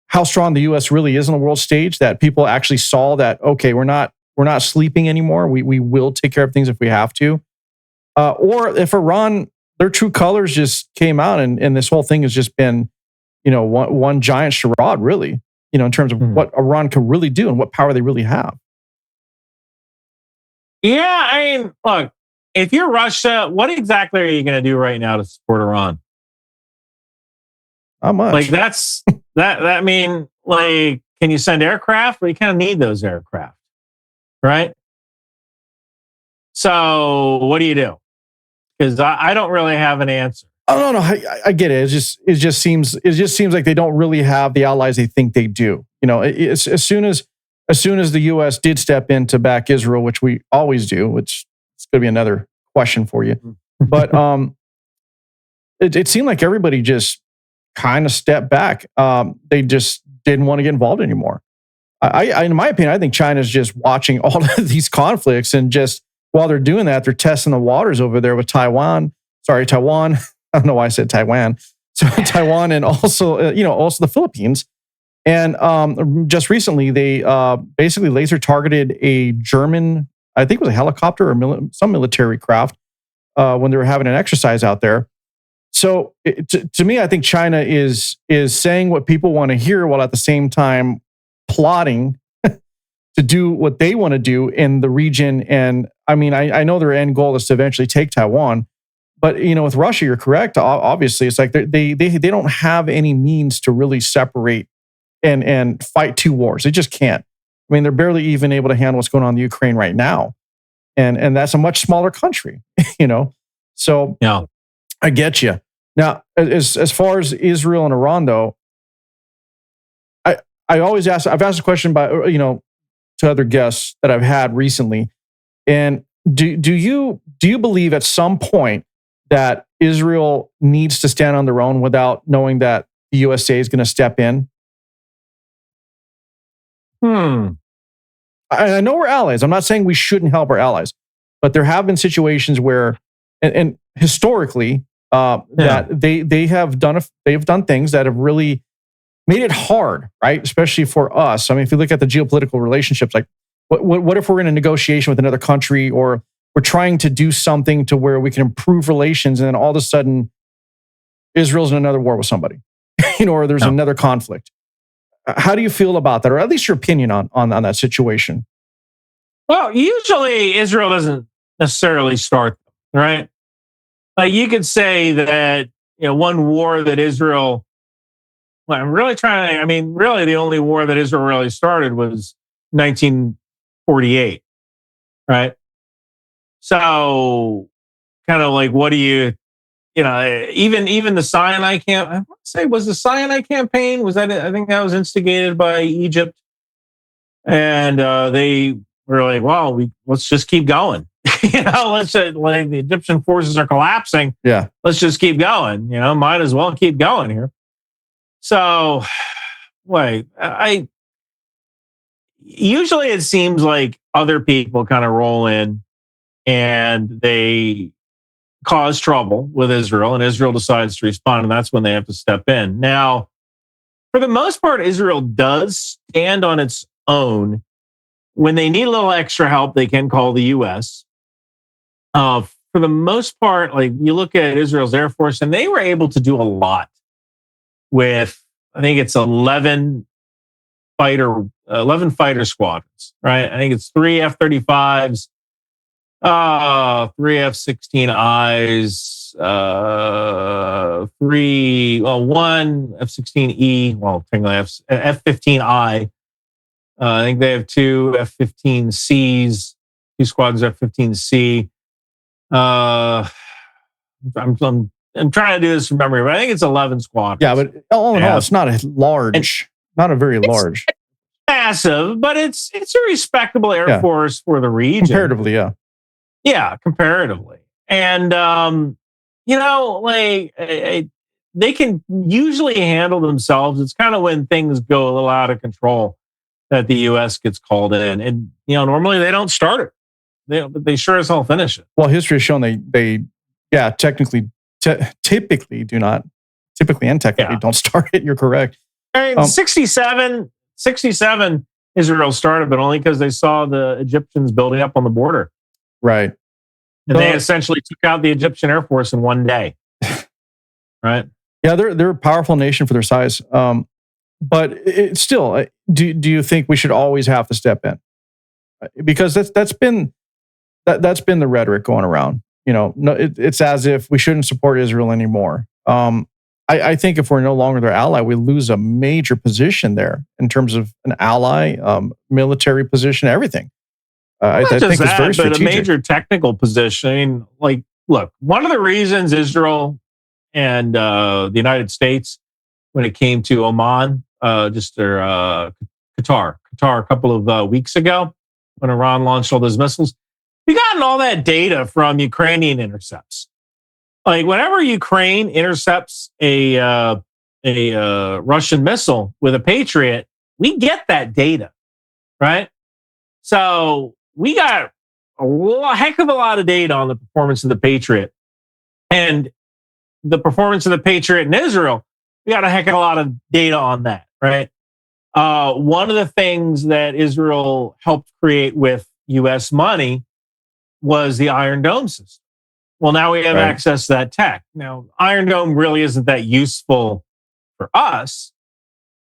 how strong the U.S. really is on the world stage, that people actually saw that, okay, we're not sleeping anymore. We will take care of things if we have to. Or if Iran, their true colors just came out, and this whole thing has just been, one giant charade, really, in terms of what Iran can really do and what power they really have. Yeah, I mean, look, if you're Russia, what exactly are you going to do right now to support Iran? Not much. Like, that's that. I mean, like, can you send aircraft? Well, you kind of need those aircraft, right? So what do? Because I don't really have an answer. Oh no, I get it. It just seems like they don't really have the allies they think they do. As soon as the U.S. did step in to back Israel, which we always do, which is going to be another question for you, but it seemed like everybody just kind of stepped back. They just didn't want to get involved anymore. I in my opinion, I think China's just watching all of these conflicts, and just while they're doing that, they're testing the waters over there with Taiwan. I don't know why I said Taiwan. So Taiwan, and also the Philippines. And just recently, they basically laser targeted a German, I think it was a helicopter or some military craft, when they were having an exercise out there. So to me, I think China is saying what people want to hear, while at the same time plotting to do what they want to do in the region. And I mean, I know their end goal is to eventually take Taiwan. But with Russia, you're correct. Obviously, it's like they don't have any means to really separate and fight two wars. They just can't. I mean, they're barely even able to handle what's going on in the Ukraine right now, and that's a much smaller country. So yeah, I get you. Now, as far as Israel and Iran, though, I've asked a question by to other guests that I've had recently, and do you believe at some point that Israel needs to stand on their own without knowing that the USA is going to step in? I know we're allies. I'm not saying we shouldn't help our allies, but there have been situations where, and historically, that they've done things that have really made it hard, right? Especially for us. I mean, if you look at the geopolitical relationships, like what if we're in a negotiation with another country, or we're trying to do something to where we can improve relations, and then all of a sudden Israel's in another war with somebody, or there's another conflict. How do you feel about that, or at least your opinion on that situation? Well, usually Israel doesn't necessarily start them, right? Like you could say that one war that Israel. Well, I'm really trying to. I mean, really, the only war that Israel really started was 1948, right? So, kind of like, what do you? Even the Sinai camp. I want to say, was the Sinai campaign? Was that? I think that was instigated by Egypt, and they were like, "Well, let's just keep going." Let's like the Egyptian forces are collapsing. Yeah, let's just keep going. Might as well keep going here. So, I usually it seems like other people kind of roll in and they cause trouble with Israel, and Israel decides to respond, and that's when they have to step in. Now, for the most part, Israel does stand on its own. When they need a little extra help, they can call the U.S. For the most part, like you look at Israel's Air Force, and they were able to do a lot with, I think it's 11 fighter squadrons, right? I think it's 3 F-35s, 3 F-16Is, 1 F-16E, technically F-15I. I think they have 2 F-15Cs, 2 squadrons F-15C. I'm trying to do this from memory, but I think it's 11 squadrons. Yeah, but all in all, it's not not a very large. Massive, but it's a respectable Air Force for the region. Comparatively, yeah. Yeah, comparatively. And, they can usually handle themselves. It's kind of when things go a little out of control that the U.S. gets called in. And, normally they don't start it. They sure as hell finish it. Well, history has shown they technically don't start it. You're correct. I mean, 67, Israel started, but only because they saw the Egyptians building up on the border. Right. And they essentially took out the Egyptian Air Force in one day. Right. Yeah, they're a powerful nation for their size. But it's still, do you think we should always have to step in? Because that's been the rhetoric going around. It's as if we shouldn't support Israel anymore. I think if we're no longer their ally, we lose a major position there in terms of an ally, military position, everything. I think it's very strategic. But a major technical position. I mean, look, one of the reasons Israel and the United States, when it came to Oman, Qatar a couple of weeks ago, when Iran launched all those missiles, we gotten all that data from Ukrainian intercepts. Like whenever Ukraine intercepts a Russian missile with a Patriot, we get that data, right? So we got a heck of a lot of data on the performance of the Patriot, and the performance of the Patriot in Israel. We got a heck of a lot of data on that, right? One of the things that Israel helped create with U.S. money was the Iron Dome system. Well, now we have access to that tech. Now, Iron Dome really isn't that useful for us,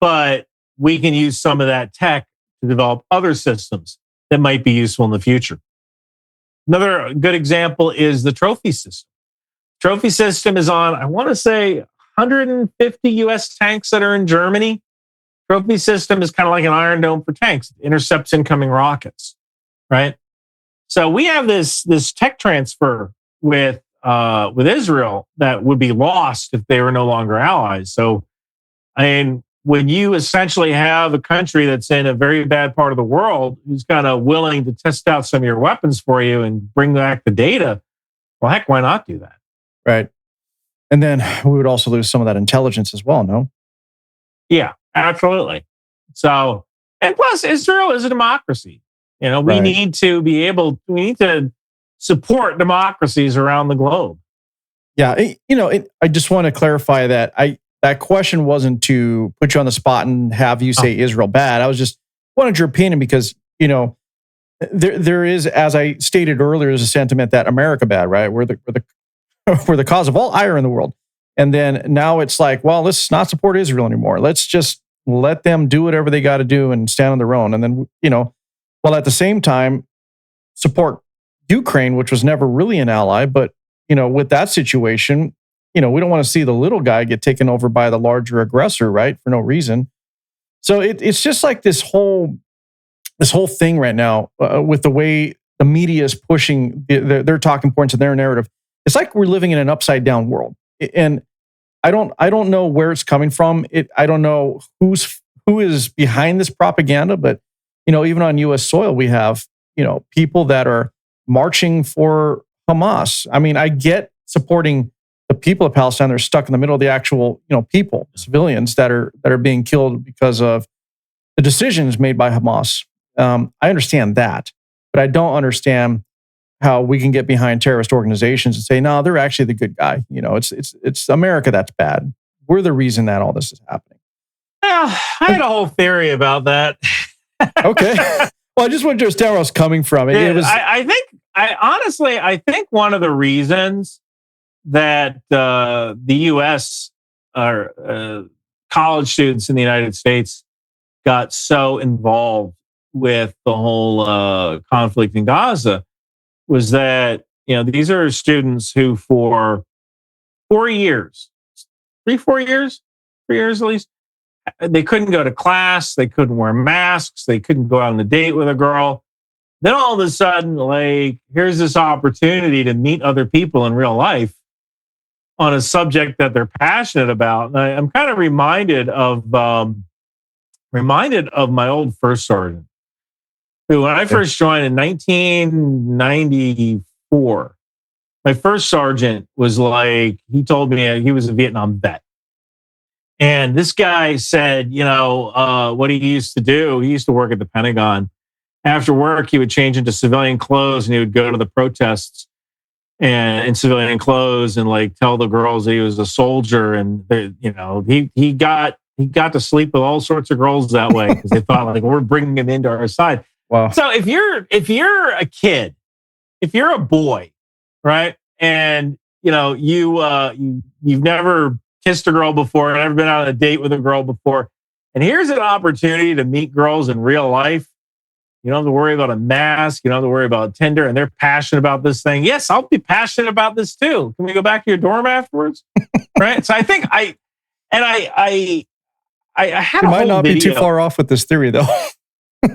but we can use some of that tech to develop other systems that might be useful in the future. Another good example is the trophy system. Trophy system is on, I want to say, 150 U.S. tanks that are in Germany. Trophy system is kind of like an Iron Dome for tanks. It intercepts incoming rockets, right? So we have this tech transfer with Israel that would be lost if they were no longer allies. So, I mean, when you essentially have a country that's in a very bad part of the world who's kind of willing to test out some of your weapons for you and bring back the data, well, heck, why not do that? Right. And then we would also lose some of that intelligence as well, no? Yeah, absolutely. So, and plus, Israel is a democracy. We need to support democracies around the globe. Yeah, I just want to clarify that that question wasn't to put you on the spot and have you say Israel bad. I was just wanted your opinion because, there is, as I stated earlier, there's a sentiment that America bad, right? We're the cause of all ire in the world. And then now it's like, well, let's not support Israel anymore. Let's just let them do whatever they got to do and stand on their own. And then, while at the same time support Ukraine, which was never really an ally, but, with that situation, we don't want to see the little guy get taken over by the larger aggressor, right? For no reason. So it's just like this whole thing right now with the way the media is pushing their talking points and their narrative. It's like we're living in an upside down world. And I don't know where it's coming from. I don't know who is behind this propaganda, but even on U.S. soil, we have people that are marching for Hamas. I mean, I get supporting the people of Palestine. They're stuck in the middle of the actual people, civilians that are being killed because of the decisions made by Hamas. I understand that, but I don't understand how we can get behind terrorist organizations and say, no, they're actually the good guy. It's America that's bad. We're the reason that all this is happening. Well, I had a whole theory about that. Okay. Well, I just wanted to understand where I was coming from. I think one of the reasons that the U.S. or college students in the United States got so involved with the whole conflict in Gaza was that, these are students who for 4 years, 4 years at least, they couldn't go to class, they couldn't wear masks, they couldn't go out on a date with a girl. Then all of a sudden, here's this opportunity to meet other people in real life on a subject that they're passionate about. And I'm kind of reminded of my old first sergeant, who, when I first joined in 1994, my first sergeant was he told me he was a Vietnam vet. And this guy said, what he used to do, he used to work at the Pentagon. After work, he would change into civilian clothes and he would go to the protests and in civilian clothes and tell the girls that he was a soldier. And he got to sleep with all sorts of girls that way because they thought we're bringing him into our side. Wow. So if you're a kid, if you're a boy, right, and you've never kissed a girl before, never been on a date with a girl before, and here's an opportunity to meet girls in real life. You don't have to worry about a mask. You don't have to worry about Tinder, and they're passionate about this thing. Yes, I'll be passionate about this too. Can we go back to your dorm afterwards? Right. So I think I had. You might not be too far off with this theory, though.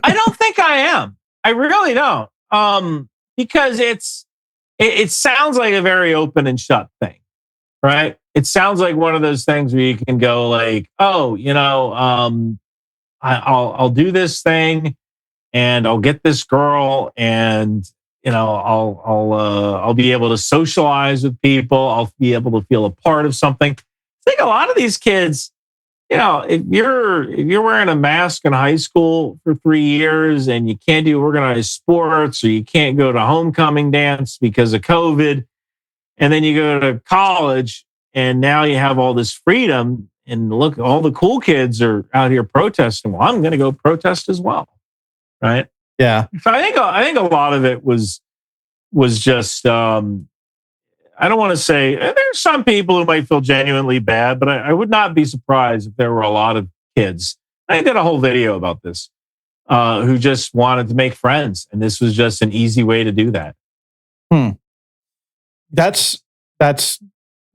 I don't think I am. I really don't. Because it sounds like a very open and shut thing, right? It sounds like one of those things where you can go I'll do this thing, and I'll get this girl, and I'll be able to socialize with people. I'll be able to feel a part of something. I think a lot of these kids, if you're wearing a mask in high school for 3 years and you can't do organized sports, or you can't go to homecoming dance because of COVID, and then you go to college and now you have all this freedom, and look, all the cool kids are out here protesting. Well, I'm going to go protest as well. Right. Yeah. So I think a lot of it was just, I don't want to say there's some people who might feel genuinely bad, but I would not be surprised if there were a lot of kids. I did a whole video about this, who just wanted to make friends. And this was just an easy way to do that. That's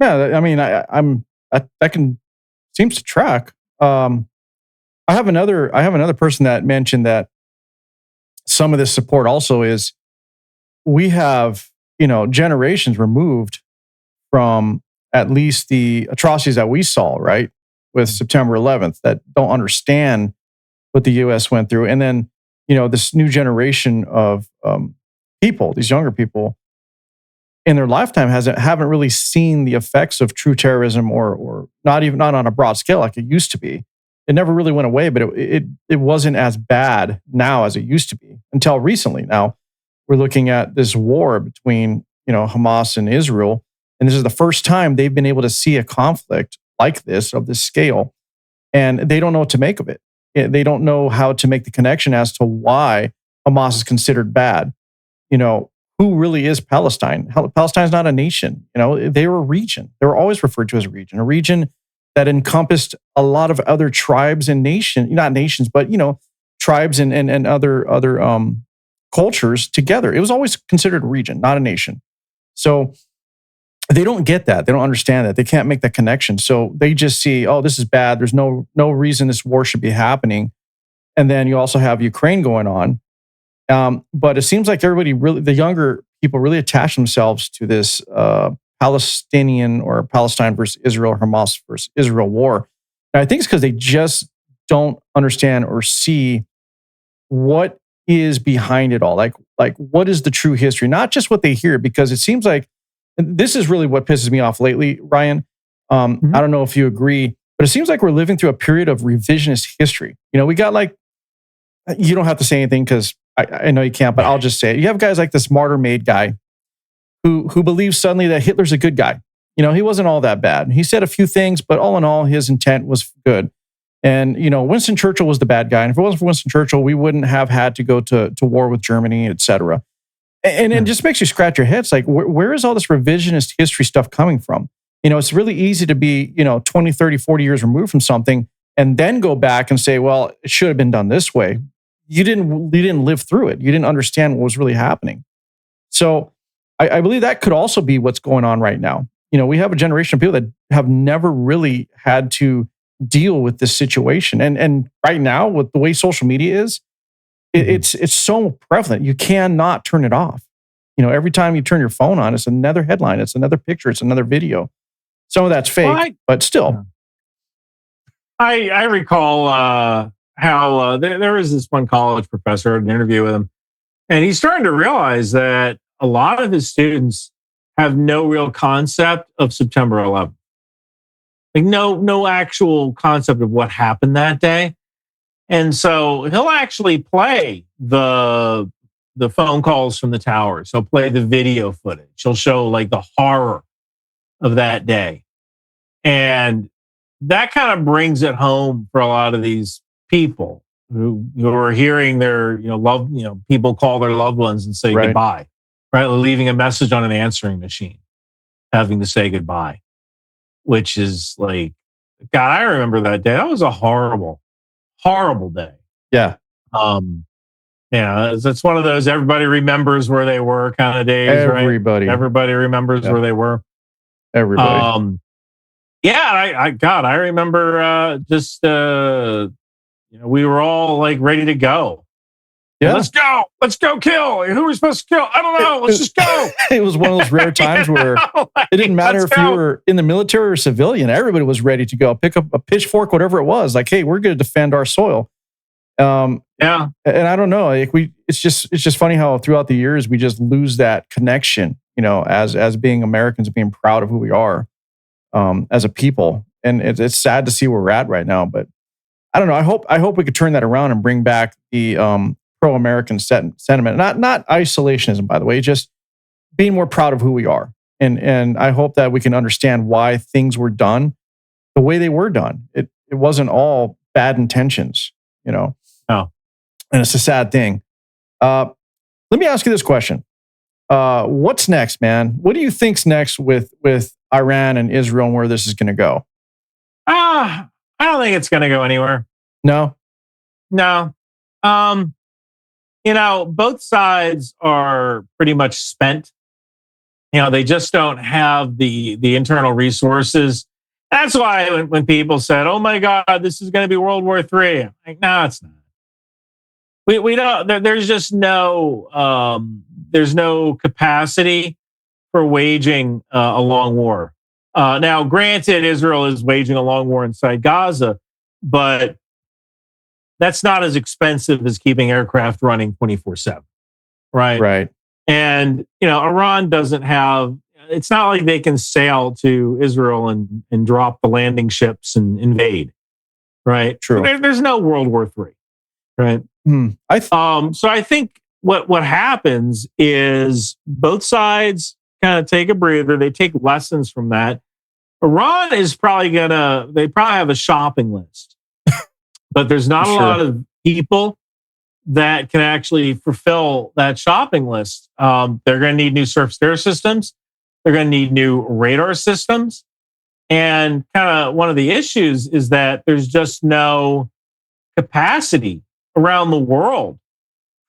yeah. I mean, that seems to track. I have another person that mentioned that some of this support also is we have, generations removed from at least the atrocities that we saw, right, with September 11th, that don't understand what the U.S. went through. And then, this new generation of people, these younger people, in their lifetime haven't really seen the effects of true terrorism, or not on a broad scale like it used to be. It never really went away, but it wasn't as bad now as it used to be until recently. Now we're looking at this war between Hamas and Israel, and this is the first time they've been able to see a conflict like this, of this scale, and they don't know what to make of it. They don't know how to make the connection as to why Hamas is considered bad. Who really is Palestine? Palestine's not a nation. They were a region. They were always referred to as a region that encompassed a lot of other tribes and not nations, but tribes and other cultures together. It was always considered a region, not a nation. So they don't get that. They don't understand that. They can't make that connection. So they just see, oh, this is bad. There's no reason this war should be happening. And then you also have Ukraine going on. But it seems like the younger people really attach themselves to this Palestinian or Palestine versus Israel, Hamas versus Israel war. And I think it's because they just don't understand or see what is behind it all. Like what is the true history? Not just what they hear, because it seems like, and this is really what pisses me off lately, Ryan. I don't know if you agree, but it seems like we're living through a period of revisionist history. We got you don't have to say anything because I know you can't, but I'll just say it. You have guys like this martyr-made guy who believes suddenly that Hitler's a good guy. He wasn't all that bad. He said a few things, but all in all, his intent was good. And, Winston Churchill was the bad guy. And if it wasn't for Winston Churchill, we wouldn't have had to go to war with Germany, et cetera. And it just makes you scratch your head. It's like, where is all this revisionist history stuff coming from? It's really easy to be, 20, 30, 40 years removed from something and then go back and say, well, it should have been done this way. You didn't live through it. You didn't understand what was really happening. So I believe that could also be what's going on right now. We have a generation of people that have never really had to deal with this situation. And right now, with the way social media is, it's so prevalent. You cannot turn it off. Every time you turn your phone on, it's another headline, it's another picture, it's another video. Some of that's fake, but still. I recall how there was this one college professor, I had an interview with him, and he's starting to realize that a lot of his students have no real concept of September 11th. Like no actual concept of what happened that day. And so he'll actually play the phone calls from the towers. He'll play the video footage. He'll show like the horror of that day. And that kind of brings it home for a lot of these people who are hearing their, people call their loved ones and say goodbye, right? Leaving a message on an answering machine, having to say goodbye, which is like, God, I remember that day. That was a horrible, horrible day. Yeah. It's one of those everybody remembers where they were kind of days, Everybody. Right? Everybody remembers where they were. Everybody. I remember we were all like ready to go. Yeah. Let's go kill. Who are we supposed to kill? I don't know. Let's just go. It was one of those rare times where it didn't matter if you were in the military or civilian. Everybody was ready to go. Pick up a pitchfork, whatever it was. Like, hey, we're going to defend our soil. And I don't know. It's just funny how throughout the years we just lose that connection. As being Americans, being proud of who we are as a people. And it's sad to see where we're at right now. But I don't know. I hope we could turn that around and bring back the pro-American sentiment. Not isolationism, by the way, just being more proud of who we are. And I hope that we can understand why things were done the way they were done. It wasn't all bad intentions, No. And it's a sad thing. Let me ask you this question. What's next, man? What do you think's next with Iran and Israel and where this is going to go? I don't think it's going to go anywhere. No? Both sides are pretty much spent. They just don't have the internal resources. That's why when people said, "Oh my God, this is going to be World War III," I'm like, no, it's not. We don't. There's just there's no capacity for waging a long war. Now, granted, Israel is waging a long war inside Gaza, but that's not as expensive as keeping aircraft running 24/7, right? Right. And Iran doesn't have. It's not like they can sail to Israel and drop the landing ships and invade, right? True. There's no World War III, right? So I think what happens is both sides kind of take a breather. They take lessons from that. Iran is probably they probably have a shopping list, but there's not a lot of people that can actually fulfill that shopping list. They're going to need new surface-to-air systems. They're going to need new radar systems. And kind of one of the issues is that there's just no capacity around the world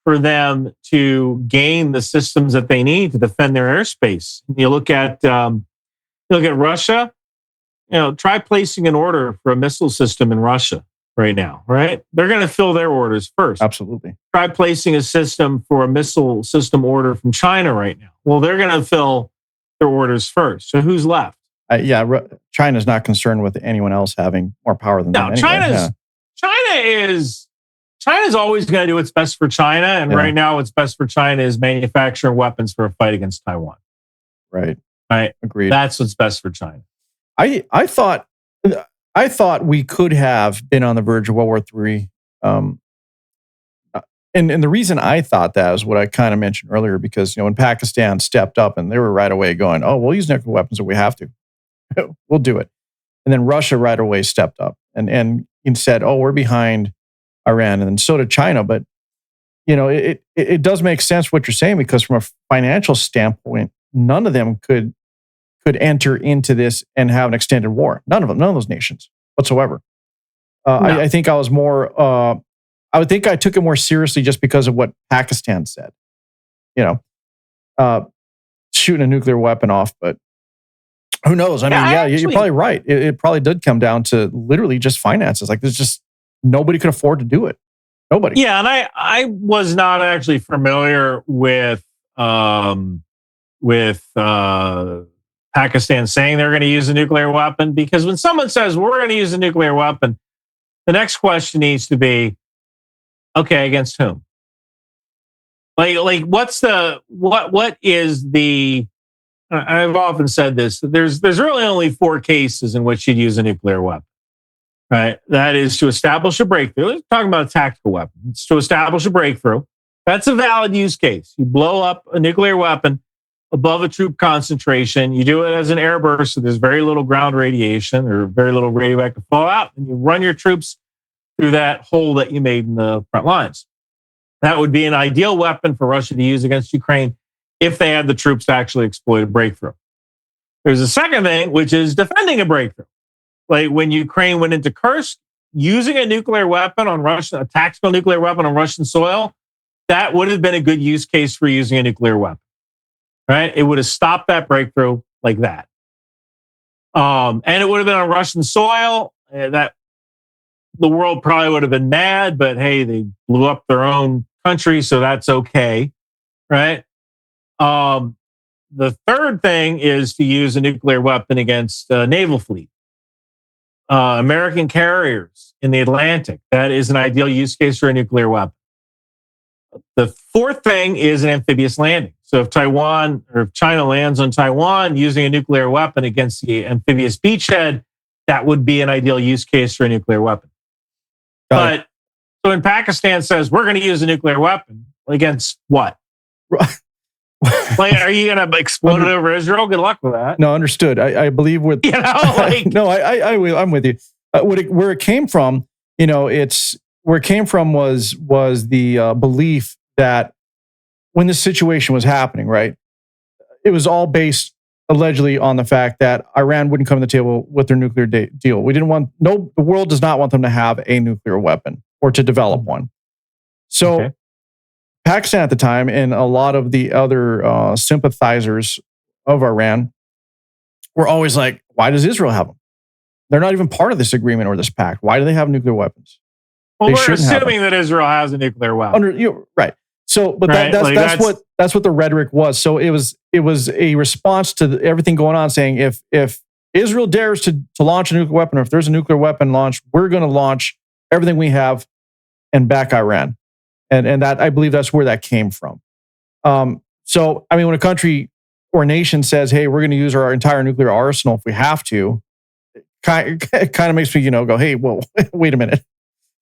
for them to gain the systems that they need to defend their airspace. You look at Russia. Try placing an order for a missile system in Russia right now, right? They're going to fill their orders first. Absolutely. Try placing a system for a missile system order from China right now. Well, they're going to fill their orders first. So who's left? China's not concerned with anyone else having more power than them. No, anyway. China's always going to do what's best for China. And right now, what's best for China is manufacturing weapons for a fight against Taiwan. Right. Agreed. That's what's best for China. I thought we could have been on the verge of World War III. And the reason I thought that is what I kind of mentioned earlier, because when Pakistan stepped up and they were right away going, "Oh, we'll use nuclear weapons if we have to. We'll do it." And then Russia right away stepped up and said, "Oh, we're behind Iran," and then so did China. But it does make sense what you're saying, because from a financial standpoint, none of them could enter into this and have an extended war. None of those nations whatsoever. No. I think I was more. I would think I took it more seriously just because of what Pakistan said. Shooting a nuclear weapon off, but who knows? I mean, you're probably right. It probably did come down to literally just finances. Like, there's just nobody could afford to do it. Nobody. Yeah, and I was not actually familiar with Pakistan saying they're going to use a nuclear weapon, because when someone says we're going to use a nuclear weapon, the next question needs to be, okay, against whom? Like what is the? I've often said this. There's really only 4 cases in which you'd use a nuclear weapon, right? That is to establish a breakthrough. We're talking about a tactical weapon. It's to establish a breakthrough. That's a valid use case. You blow up a nuclear weapon above a troop concentration. You do it as an airburst, so there's very little ground radiation or very little radioactive fallout, and you run your troops through that hole that you made in the front lines. That would be an ideal weapon for Russia to use against Ukraine if they had the troops to actually exploit a breakthrough. There's a second thing, which is defending a breakthrough. Like when Ukraine went into Kursk, using a nuclear weapon on a tactical nuclear weapon on Russian soil, that would have been a good use case for using a nuclear weapon, right? It would have stopped that breakthrough like that. And it would have been on Russian soil. That the world probably would have been mad, but hey, they blew up their own country, so that's okay, right? The third thing is to use a nuclear weapon against a naval fleet. American carriers in the Atlantic, that is an ideal use case for a nuclear weapon. The fourth thing is an amphibious landing. So if Taiwan or if China lands on Taiwan using a nuclear weapon against the amphibious beachhead, that would be an ideal use case for a nuclear weapon. But so when Pakistan says we're going to use a nuclear weapon against what? Like, are you going to explode it over Israel? Good luck with that. No, understood. I believe with no, I'm with you. Where it came from, was the belief that when this situation was happening, right, it was all based allegedly on the fact that Iran wouldn't come to the table with their nuclear deal. The world does not want them to have a nuclear weapon or to develop one. So Pakistan at the time and a lot of the other sympathizers of Iran were always like, why does Israel have them? They're not even part of this agreement or this pact. Why do they have nuclear weapons? Well, we're assuming that Israel has a nuclear weapon. Right. So, but that's what the rhetoric was. So it was a response to everything going on, saying if Israel dares to launch a nuclear weapon, or if there's a nuclear weapon launched, we're going to launch everything we have and back Iran. And that, I believe that's where that came from. So, I mean, when a country or a nation says, hey, we're going to use our entire nuclear arsenal if we have to, it kind of makes me, go, hey, well, wait a minute.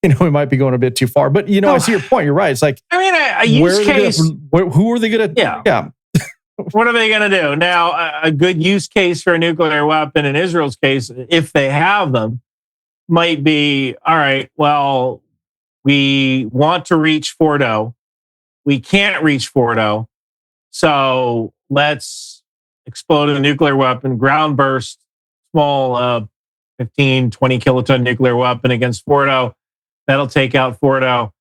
We might be going a bit too far. But, I see your point. You're right. It's like, I mean, a use case. Who are they going to? Yeah. What are they going to do? Now, a good use case for a nuclear weapon in Israel's case, if they have them, might be, all right, well, we want to reach Fordo. We can't reach Fordo. So let's explode a nuclear weapon, ground burst, small 15, 20 kiloton nuclear weapon against Fordo. That'll take out Fordo.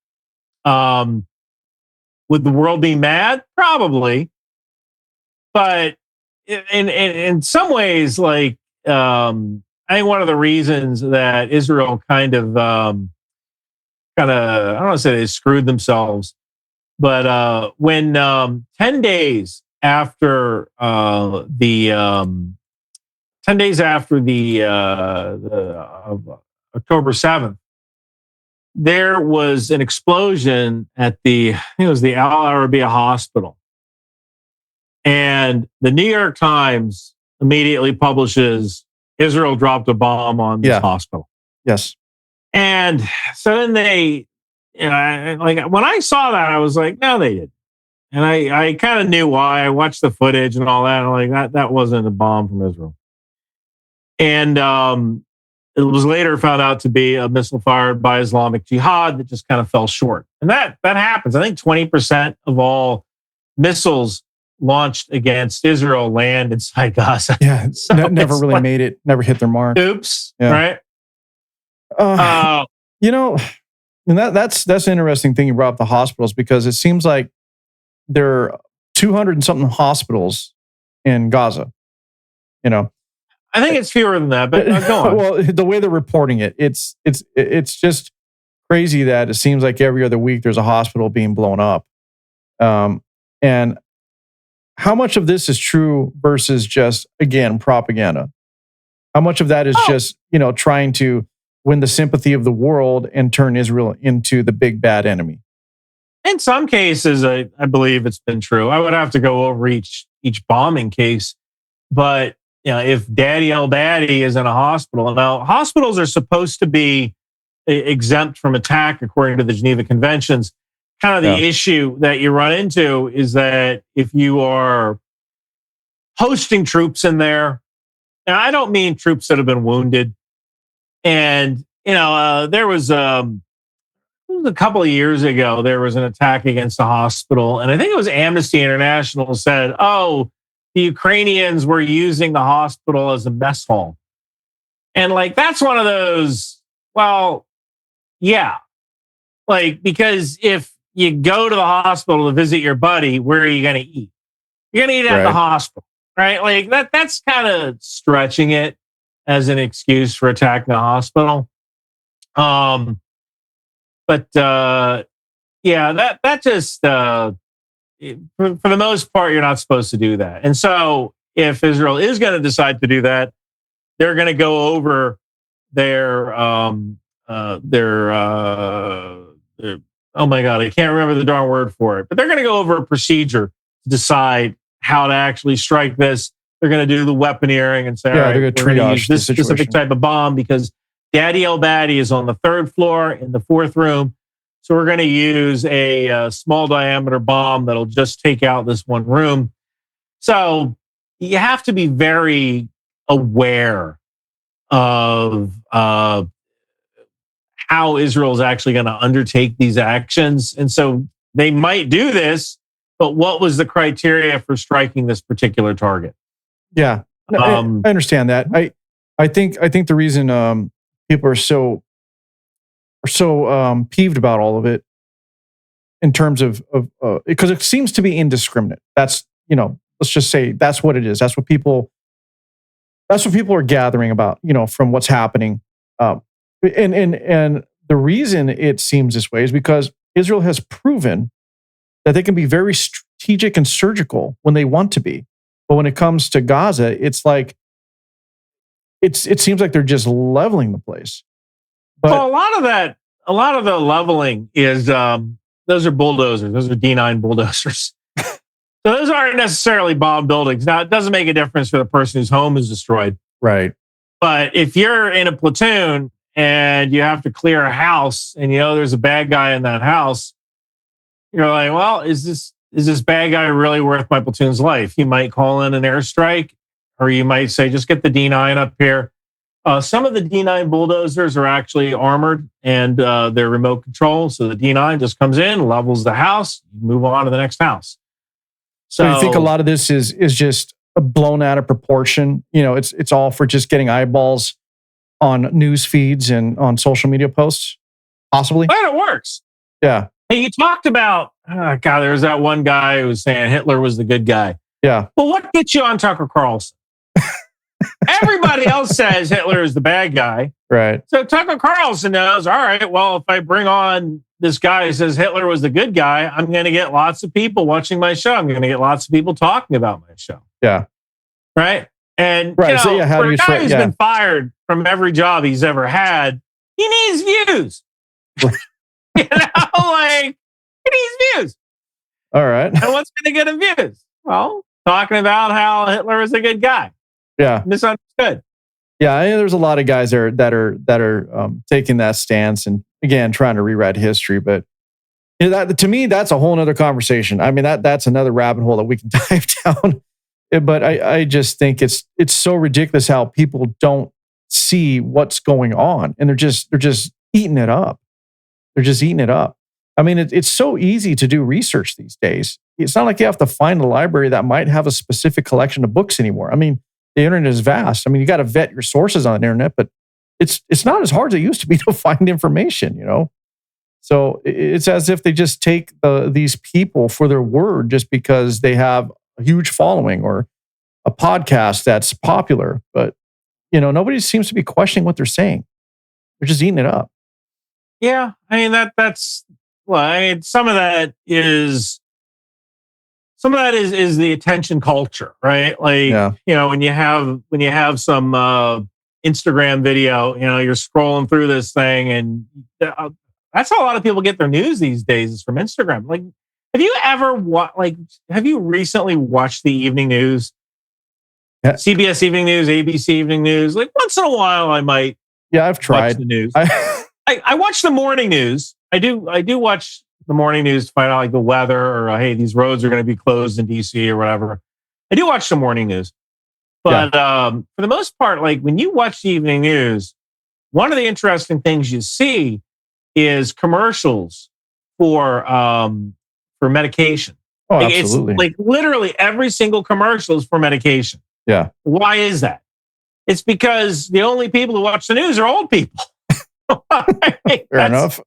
Would the world be mad? Probably. But in some ways, like, I think one of the reasons that Israel I don't want to say they screwed themselves, but when 10 days after October 7th, there was an explosion at I think it was the Al Arabiya hospital. And the New York Times immediately publishes Israel dropped a bomb on this hospital. Yes. And so then they, like when I saw that, I was like, no, they didn't. And I kind of knew why. I watched the footage and all that. And I'm like, that wasn't a bomb from Israel. And it was later found out to be a missile fired by Islamic Jihad that just kind of fell short. And that happens. I think 20% of all missiles launched against Israel land inside Gaza. Yeah, so never really made it, never hit their mark. Oops, right? And that's an interesting thing you brought up, the hospitals, because it seems like there are 200 and something hospitals in Gaza. I think it's fewer than that, but go on. Well, the way they're reporting it, it's just crazy that it seems like every other week there's a hospital being blown up. And how much of this is true versus just, again, propaganda? How much of that is just, trying to win the sympathy of the world and turn Israel into the big bad enemy? In some cases, I believe it's been true. I would have to go over each bombing case. But if Daddy El-Daddy is in a hospital, now hospitals are supposed to be exempt from attack according to the Geneva Conventions. Kind of the issue that you run into is that if you are hosting troops in there, now I don't mean troops that have been wounded. And, there was a couple of years ago, there was an attack against a hospital. And I think it was Amnesty International said, the Ukrainians were using the hospital as a mess hall. And that's one of those, well, yeah. Because if you go to the hospital to visit your buddy, where are you going to eat? You're going to eat at the hospital, right? That's kind of stretching it as an excuse for attacking a hospital. That just, for the most part, you're not supposed to do that. And so if Israel is going to decide to do that, they're going to go over their oh my God, I can't remember the darn word for it, but they're going to go over a procedure to decide how to actually strike this. They're going to do the weaponeering and say, all right, we're going to use this specific type of bomb because Daddy El-Daddy is on the 3rd floor in the 4th room. So we're going to use a small diameter bomb that'll just take out this one room. So you have to be very aware of how Israel is actually going to undertake these actions. And so they might do this, but what was the criteria for striking this particular target? Yeah, I understand that. I think the reason people are so peeved about all of it, in terms of because it seems to be indiscriminate. That's let's just say that's what it is. That's what people are gathering about. From what's happening. And the reason it seems this way is because Israel has proven that they can be very strategic and surgical when they want to be. But when it comes to Gaza, it's like it seems like they're just leveling the place. But a lot of the leveling is those are bulldozers. Those are D9 bulldozers. So those aren't necessarily bomb buildings. Now, it doesn't make a difference for the person whose home is destroyed. Right. But if you're in a platoon and you have to clear a house and there's a bad guy in that house, you're like, well, is this is this bad guy really worth my platoon's life? You might call in an airstrike, or you might say, just get the D9 up here. Some of the D9 bulldozers are actually armored and they're remote control. So the D9 just comes in, levels the house, move on to the next house. So you think a lot of this is just blown out of proportion? You know, it's all for just getting eyeballs on news feeds and on social media posts, possibly? But it works. Yeah. Hey, you talked about, there's that one guy who was saying Hitler was the good guy. Yeah. Well, what gets you on Tucker Carlson? Everybody else says Hitler is the bad guy. Right. So Tucker Carlson knows, all right, well, if I bring on this guy who says Hitler was the good guy, I'm going to get lots of people watching my show. I'm going to get lots of people talking about my show. Yeah. Right. And right. You know, So yeah, for a guy who's been fired from every job he's ever had, he needs views. You know, like, he needs views. All right. And what's going to get him views? Well, talking about how Hitler is a good guy. Yeah. Misunderstood. Yeah, I mean, there's a lot of guys there that are taking that stance and again trying to rewrite history. But you know, that to me, that's a whole other conversation. I mean, that's another rabbit hole that we can dive down. But I just think it's so ridiculous how people don't see what's going on, and they're just eating it up. They're just eating it up. I mean, it's so easy to do research these days. It's not like you have to find a library that might have a specific collection of books anymore. I mean, the internet is vast. I mean, you got to vet your sources on the internet, but it's not as hard as it used to be to find information, you know? So it's as if they just take these people for their word just because they have a huge following or a podcast that's popular. But, you know, nobody seems to be questioning what they're saying. They're just eating it up. Yeah. I mean, that's well, I mean, some of that is the attention culture, right? Like, Yeah. you know, when you have some Instagram video, you know, you're scrolling through this thing, and that's how a lot of people get their news these days is from Instagram. Like, have you recently watched the evening news? Yeah. CBS Evening News, ABC Evening News. Like, once in a while, I might. Yeah, I've tried watch the news. I watch the morning news. I do watch the morning news to find out like the weather or hey, these roads are going to be closed in DC or whatever. I do watch the morning news, but for the most part, like when you watch the evening news, one of the interesting things you see is commercials for medication. Oh, like, absolutely. It's like literally every single commercial is for medication. Yeah. Why is that? It's because the only people who watch the news are old people. Fair enough.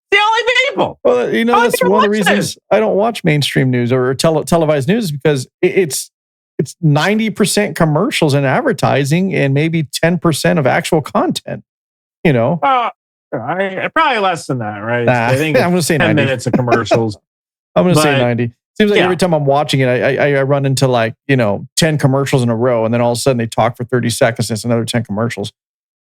The only people. Well, you know, that's one of the reasons I don't watch mainstream news or televised news is because it's 90% commercials and advertising and maybe 10% of actual content. You know, probably less than that, right? Nah, I think I'm going to say 10 90 minutes of commercials. I'm going to say 90. Seems like every time I'm watching it, I run into like 10 commercials in a row, and then all of a sudden they talk for 30 seconds. And it's another 10 commercials.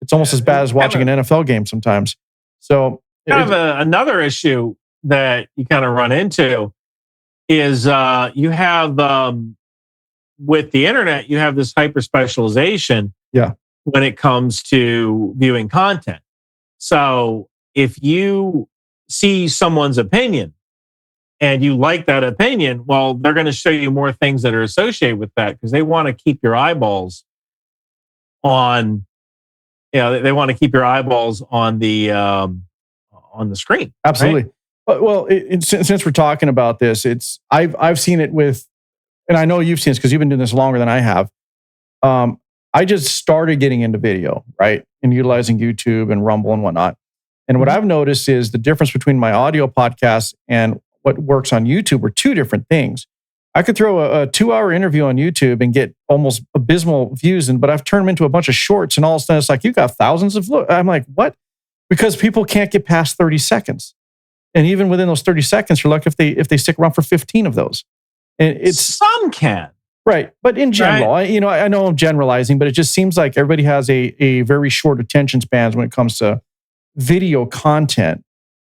It's almost as bad as watching an NFL game sometimes. So, another issue that you kind of run into is you have with the internet, you have this hyper specialization. Yeah. When it comes to viewing content. So if you see someone's opinion and you like that opinion, well, they're going to show you more things that are associated with that because they want to keep your eyeballs on. They want to keep your eyeballs on the screen. Absolutely. Right? Well, since we're talking about this, I've seen it with, and I know you've seen this because you've been doing this longer than I have. I just started getting into video, right, and utilizing YouTube and Rumble and whatnot. And what I've noticed is the difference between my audio podcast and what works on YouTube are two different things. I could throw a 2-hour interview on YouTube and get almost abysmal views, but I've turned them into a bunch of shorts, and all of a sudden it's like, you got thousands of look. I'm like, what? Because people can't get past 30 seconds. And even within those 30 seconds, you're lucky if they stick around for 15 of those. And some can. Right. But in general, right. I know I'm generalizing, but it just seems like everybody has a very short attention spans when it comes to video content.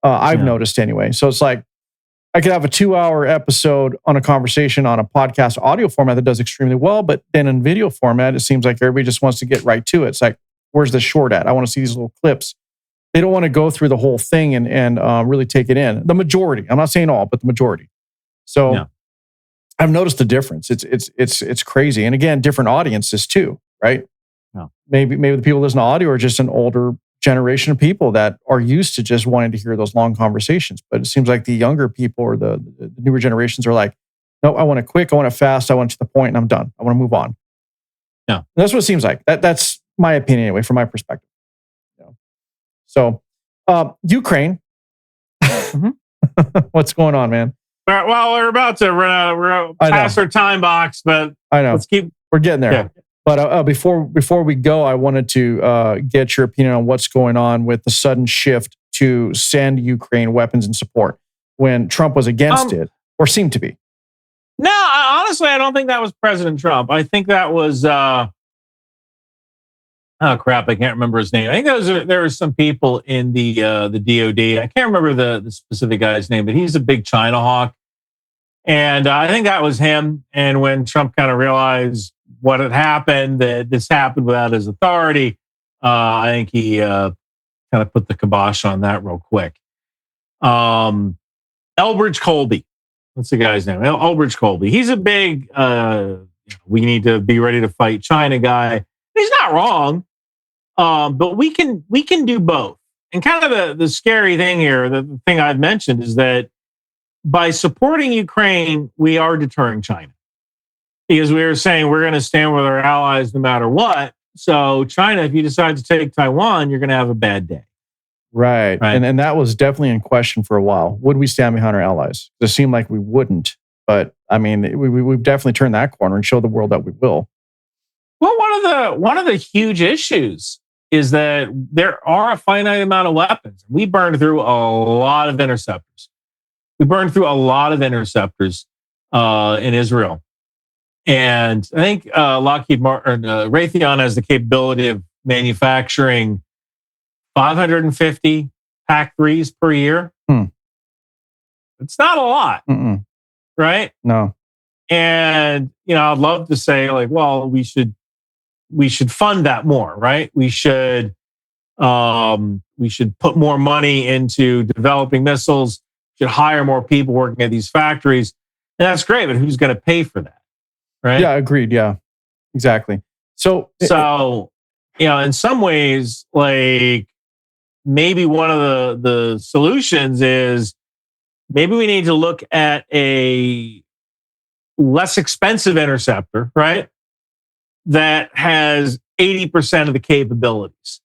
I've noticed anyway. So it's like, I could have a 2-hour episode on a conversation on a podcast audio format that does extremely well, but then in video format, it seems like everybody just wants to get right to it. It's like, where's the short at? I want to see these little clips. They don't want to go through the whole thing and really take it in. The majority, I'm not saying all, but the majority. So Yeah. I've noticed the difference. It's crazy. And again, different audiences too, right? Yeah. Maybe the people listening to audio are just an older generation of people that are used to just wanting to hear those long conversations. But it seems like the younger people or the newer generations are like, no, I want it quick, I want it fast, I want it to the point, and I'm done. I want to move on. Yeah. And that's what it seems like. That's my opinion anyway, from my perspective. So, Ukraine. What's going on, man? Well, we're about to run out. We're past our time box, but I know we're getting there. Yeah. But before we go, I wanted to get your opinion on what's going on with the sudden shift to send Ukraine weapons and support when Trump was against it, or seemed to be. No, honestly, I don't think that was President Trump. I think that was oh crap, I can't remember his name. I think there were some people in the DOD. I can't remember the specific guy's name, but he's a big China hawk. And I think that was him. And when Trump kind of realized what had happened, that this happened without his authority, I think he kind of put the kibosh on that real quick. Elbridge Colby. What's the guy's name? Elbridge Colby. He's a big, we need to be ready to fight China guy. He's not wrong, but we can do both. And kind of the scary thing here, the thing I've mentioned is that by supporting Ukraine, we are deterring China. Because we were saying we're going to stand with our allies no matter what. So China, if you decide to take Taiwan, you're going to have a bad day. Right. And that was definitely in question for a while. Would we stand behind our allies? It seemed like we wouldn't. But I mean, we've definitely turned that corner and showed the world that we will. Well, one of the huge issues is that there are a finite amount of weapons. We burned through a lot of interceptors. We burned through a lot of interceptors in Israel. And I think Lockheed Martin, Raytheon has the capability of manufacturing 550 PAC-3s per year. It's not a lot, right? No. And, I'd love to say like, well, we should fund that more, right? We should put more money into developing missiles, should hire more people working at these factories. And that's great, but who's going to pay for that? Right? Yeah, agreed. Yeah, exactly. So, in some ways, like maybe one of the solutions is maybe we need to look at a less expensive interceptor, right? That has 80% of the capabilities,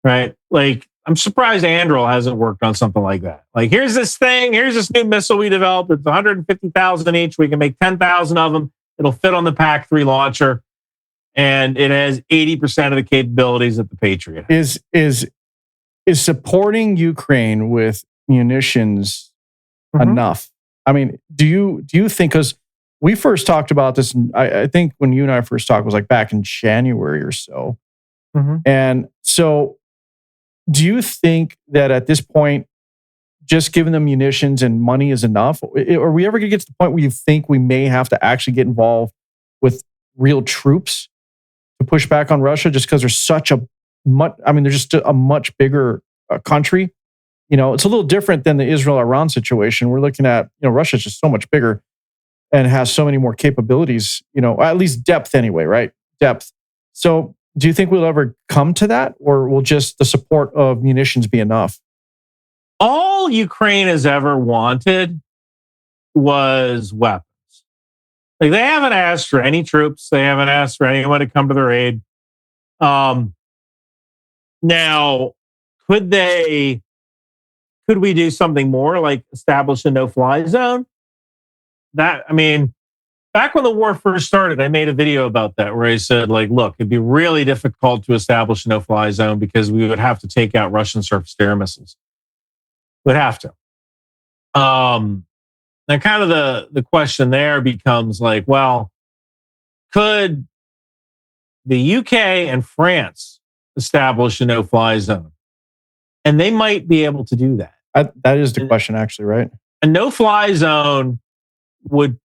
right? Like, I'm surprised Anduril hasn't worked on something like that. Like, here's this new missile we developed. It's 150,000 each. We can make 10,000 of them. It'll fit on the PAC-3 launcher, and it has 80% of the capabilities that the Patriot has. Is supporting Ukraine with munitions enough? I mean, do you think, because we first talked about this, I think when you and I first talked was like back in January or so. And so do you think that at this point, just giving them munitions and money is enough? Are we ever going to get to the point where you think we may have to actually get involved with real troops to push back on Russia just because there's they're just a much bigger country? It's a little different than the Israel-Iran situation. We're looking at, Russia's just so much bigger and has so many more capabilities, at least depth anyway, right? Depth. So do you think we'll ever come to that, or will just the support of munitions be enough? All Ukraine has ever wanted was weapons. Like, they haven't asked for any troops. They haven't asked for anyone to come to their aid. Now, could we do something more, like establish a no-fly zone? Back when the war first started, I made a video about that where I said, like, look, it'd be really difficult to establish a no-fly zone because we would have to take out Russian surface-to-air missiles. Would have to. Now, kind of the question there becomes like, well, could the UK and France establish a no-fly zone? And they might be able to do that. That is the question, actually, right? A no-fly zone would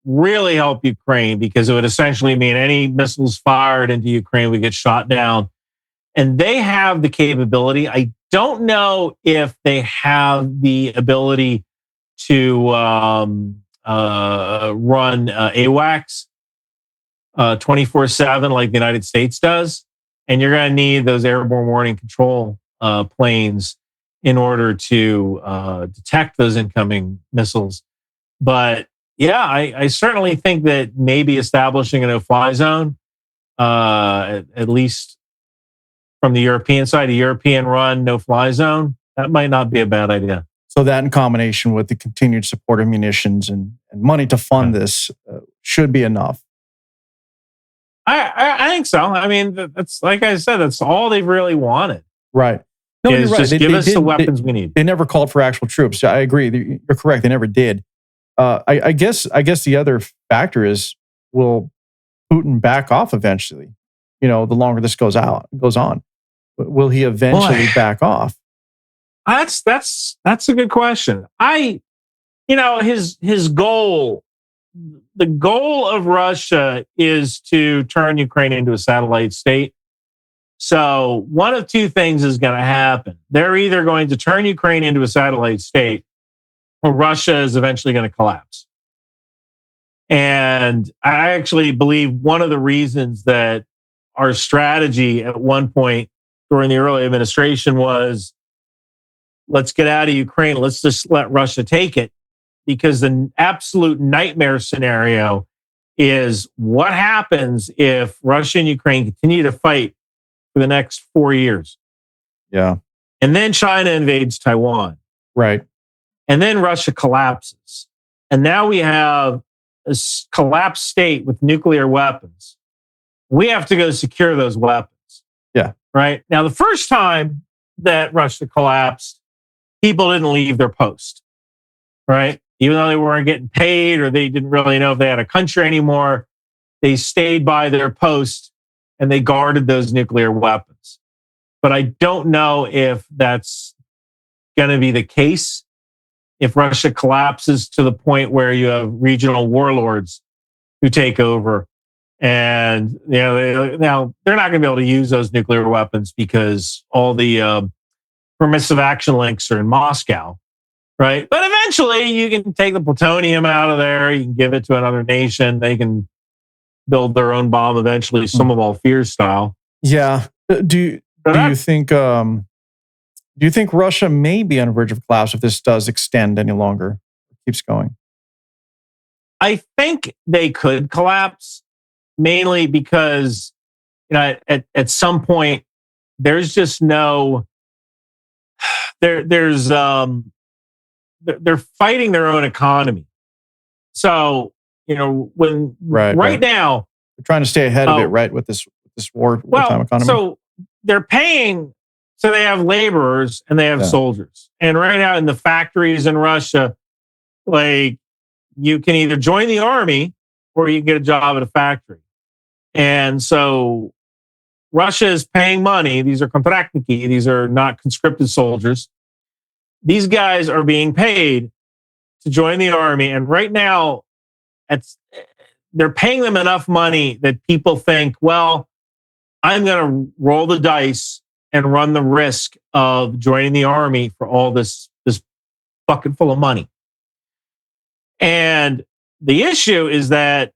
really help Ukraine, because it would essentially mean any missiles fired into Ukraine would get shot down. And they have the capability. I don't know if they have the ability to run AWACS 24/7 like the United States does. And you're going to need those airborne warning control planes in order to detect those incoming missiles. But yeah, I certainly think that maybe establishing a no-fly zone, at least from the European side, a European-run no-fly zone, that might not be a bad idea. So that in combination with the continued support of munitions and money to fund this should be enough. I think so. I mean, that's like I said, that's all they've really wanted. Right. No, you're right. Just give us the weapons we need. They never called for actual troops. I agree. You're correct. They never did. I guess the other factor is, will Putin back off eventually? The longer this goes on, will he eventually back off? That's a good question. His goal, the goal of Russia is to turn Ukraine into a satellite state. So one of two things is going to happen. They're either going to turn Ukraine into a satellite state, or Russia is eventually going to collapse. And I actually believe one of the reasons that our strategy at one point during the early administration was, let's get out of Ukraine, let's just let Russia take it. Because the absolute nightmare scenario is, what happens if Russia and Ukraine continue to fight for the next 4 years? Yeah. And then China invades Taiwan. Right. And then Russia collapses. And now we have a collapsed state with nuclear weapons. We have to go secure those weapons. Yeah. Right. Now, the first time that Russia collapsed, people didn't leave their post. Right. Even though they weren't getting paid or they didn't really know if they had a country anymore, they stayed by their post and they guarded those nuclear weapons. But I don't know if that's going to be the case if Russia collapses to the point where you have regional warlords who take over. And now they're not going to be able to use those nuclear weapons because all the permissive action links are in Moscow. Right. But eventually you can take the plutonium out of there. You can give it to another nation. They can build their own bomb eventually, some of all fears style. Yeah. Do you think Russia may be on the verge of collapse if this does extend any longer? It keeps going. I think they could collapse, mainly because at some point there's just no they're fighting their own economy. So, when right now they're trying to stay ahead of it, right? With this wartime economy. So they're paying, so they have laborers and they have soldiers. And right now in the factories in Russia, like, you can either join the army or you can get a job at a factory. And so Russia is paying money. These are kontrakniki. These are not conscripted soldiers. These guys are being paid to join the army. And right now, they're paying them enough money that people think, well, I'm going to roll the dice and run the risk of joining the army for all this bucket full of money. And the issue is that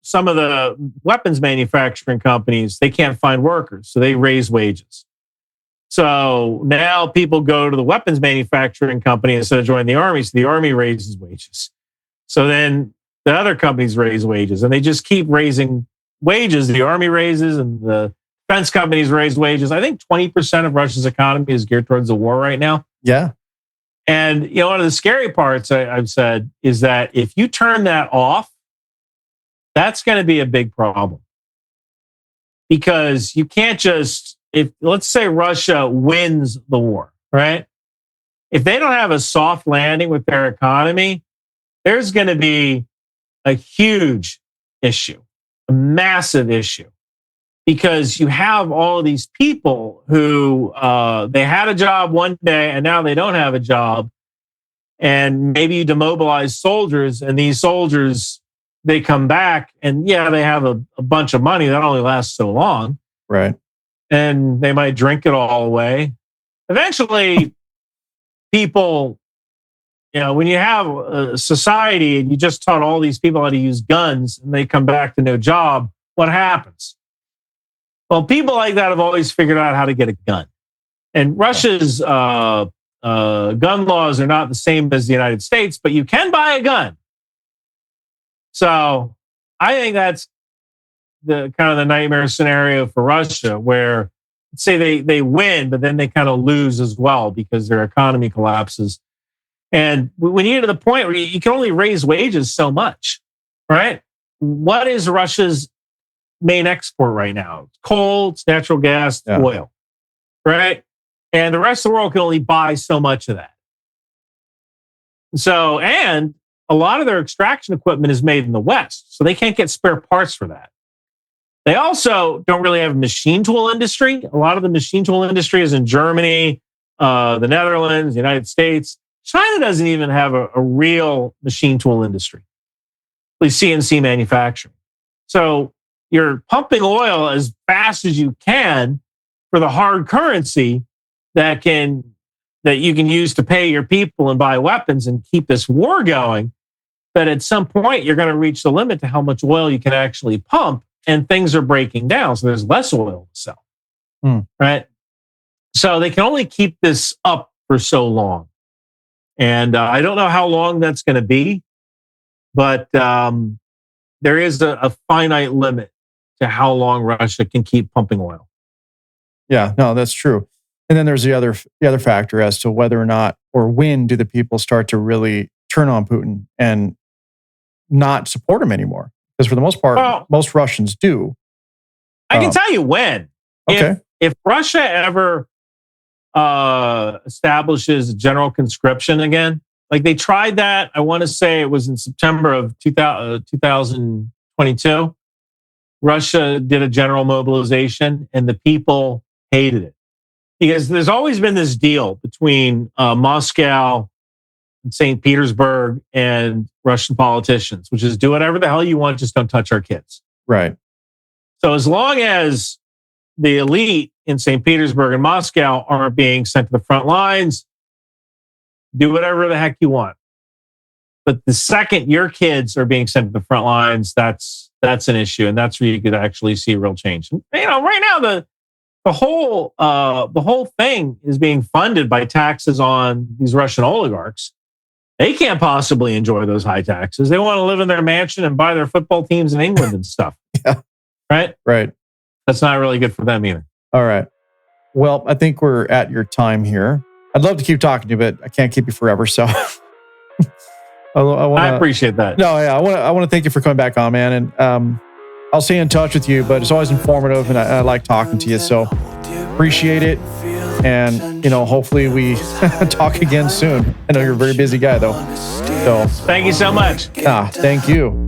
some of the weapons manufacturing companies, they can't find workers, so they raise wages. So now people go to the weapons manufacturing company instead of joining the army. So the army raises wages. So then the other companies raise wages, and they just keep raising wages. The army raises and the defense companies raise wages. I think 20% of Russia's economy is geared towards the war right now. Yeah. And one of the scary parts I've said is that if you turn that off, that's going to be a big problem. Because you can't just, if let's say Russia wins the war, right? If they don't have a soft landing with their economy, there's going to be a huge issue, a massive issue, because you have all of these people who they had a job one day and now they don't have a job. And maybe you demobilize soldiers, and these soldiers, they come back and they have a bunch of money that only lasts so long. Right. And they might drink it all away. Eventually, people when you have a society and you just taught all these people how to use guns and they come back to no job, what happens? Well, people like that have always figured out how to get a gun. And Russia's gun laws are not the same as the United States, but you can buy a gun. So I think that's the kind of the nightmare scenario for Russia, where let's say they win, but then they kind of lose as well because their economy collapses. And when you get to the point where you can only raise wages so much, right? What is Russia's main export right now? It's coal, it's natural gas, oil, right? And the rest of the world can only buy so much of that. So, and a lot of their extraction equipment is made in the West, so they can't get spare parts for that. They also don't really have a machine tool industry. A lot of the machine tool industry is in Germany, the Netherlands, the United States. China doesn't even have a real machine tool industry, at least CNC manufacturing. So you're pumping oil as fast as you can for the hard currency that you can use to pay your people and buy weapons and keep this war going. But at some point, you're going to reach the limit to how much oil you can actually pump, and things are breaking down. So there's less oil to sell, right? So they can only keep this up for so long. And I don't know how long that's going to be, but there is a finite limit to how long Russia can keep pumping oil. Yeah, no, that's true. And then there's the other factor as to whether or not, or when do the people start to really turn on Putin and not support him anymore? Because for the most part, most Russians do. I can tell you when. Okay. If Russia ever establishes general conscription again, like they tried that, I want to say it was in September of 2022. Russia did a general mobilization and the people hated it. Because there's always been this deal between Moscow and St. Petersburg and Russian politicians, which is do whatever the hell you want, just don't touch our kids. Right. So as long as the elite in St. Petersburg and Moscow aren't being sent to the front lines, do whatever the heck you want. But the second your kids are being sent to the front lines, that's an issue, and that's where you could actually see real change. And, right now the whole thing is being funded by taxes on these Russian oligarchs. They can't possibly enjoy those high taxes. They want to live in their mansion and buy their football teams in England and stuff. Yeah. Right? Right. That's not really good for them either. All right. Well, I think we're at your time here. I'd love to keep talking to you, but I can't keep you forever. So I appreciate that. No, yeah, I want to thank you for coming back on, man. And I'll stay in touch with you, but it's always informative and I like talking to you. So appreciate it. And, hopefully we talk again soon. I know you're a very busy guy though. So thank you so much. Thank you.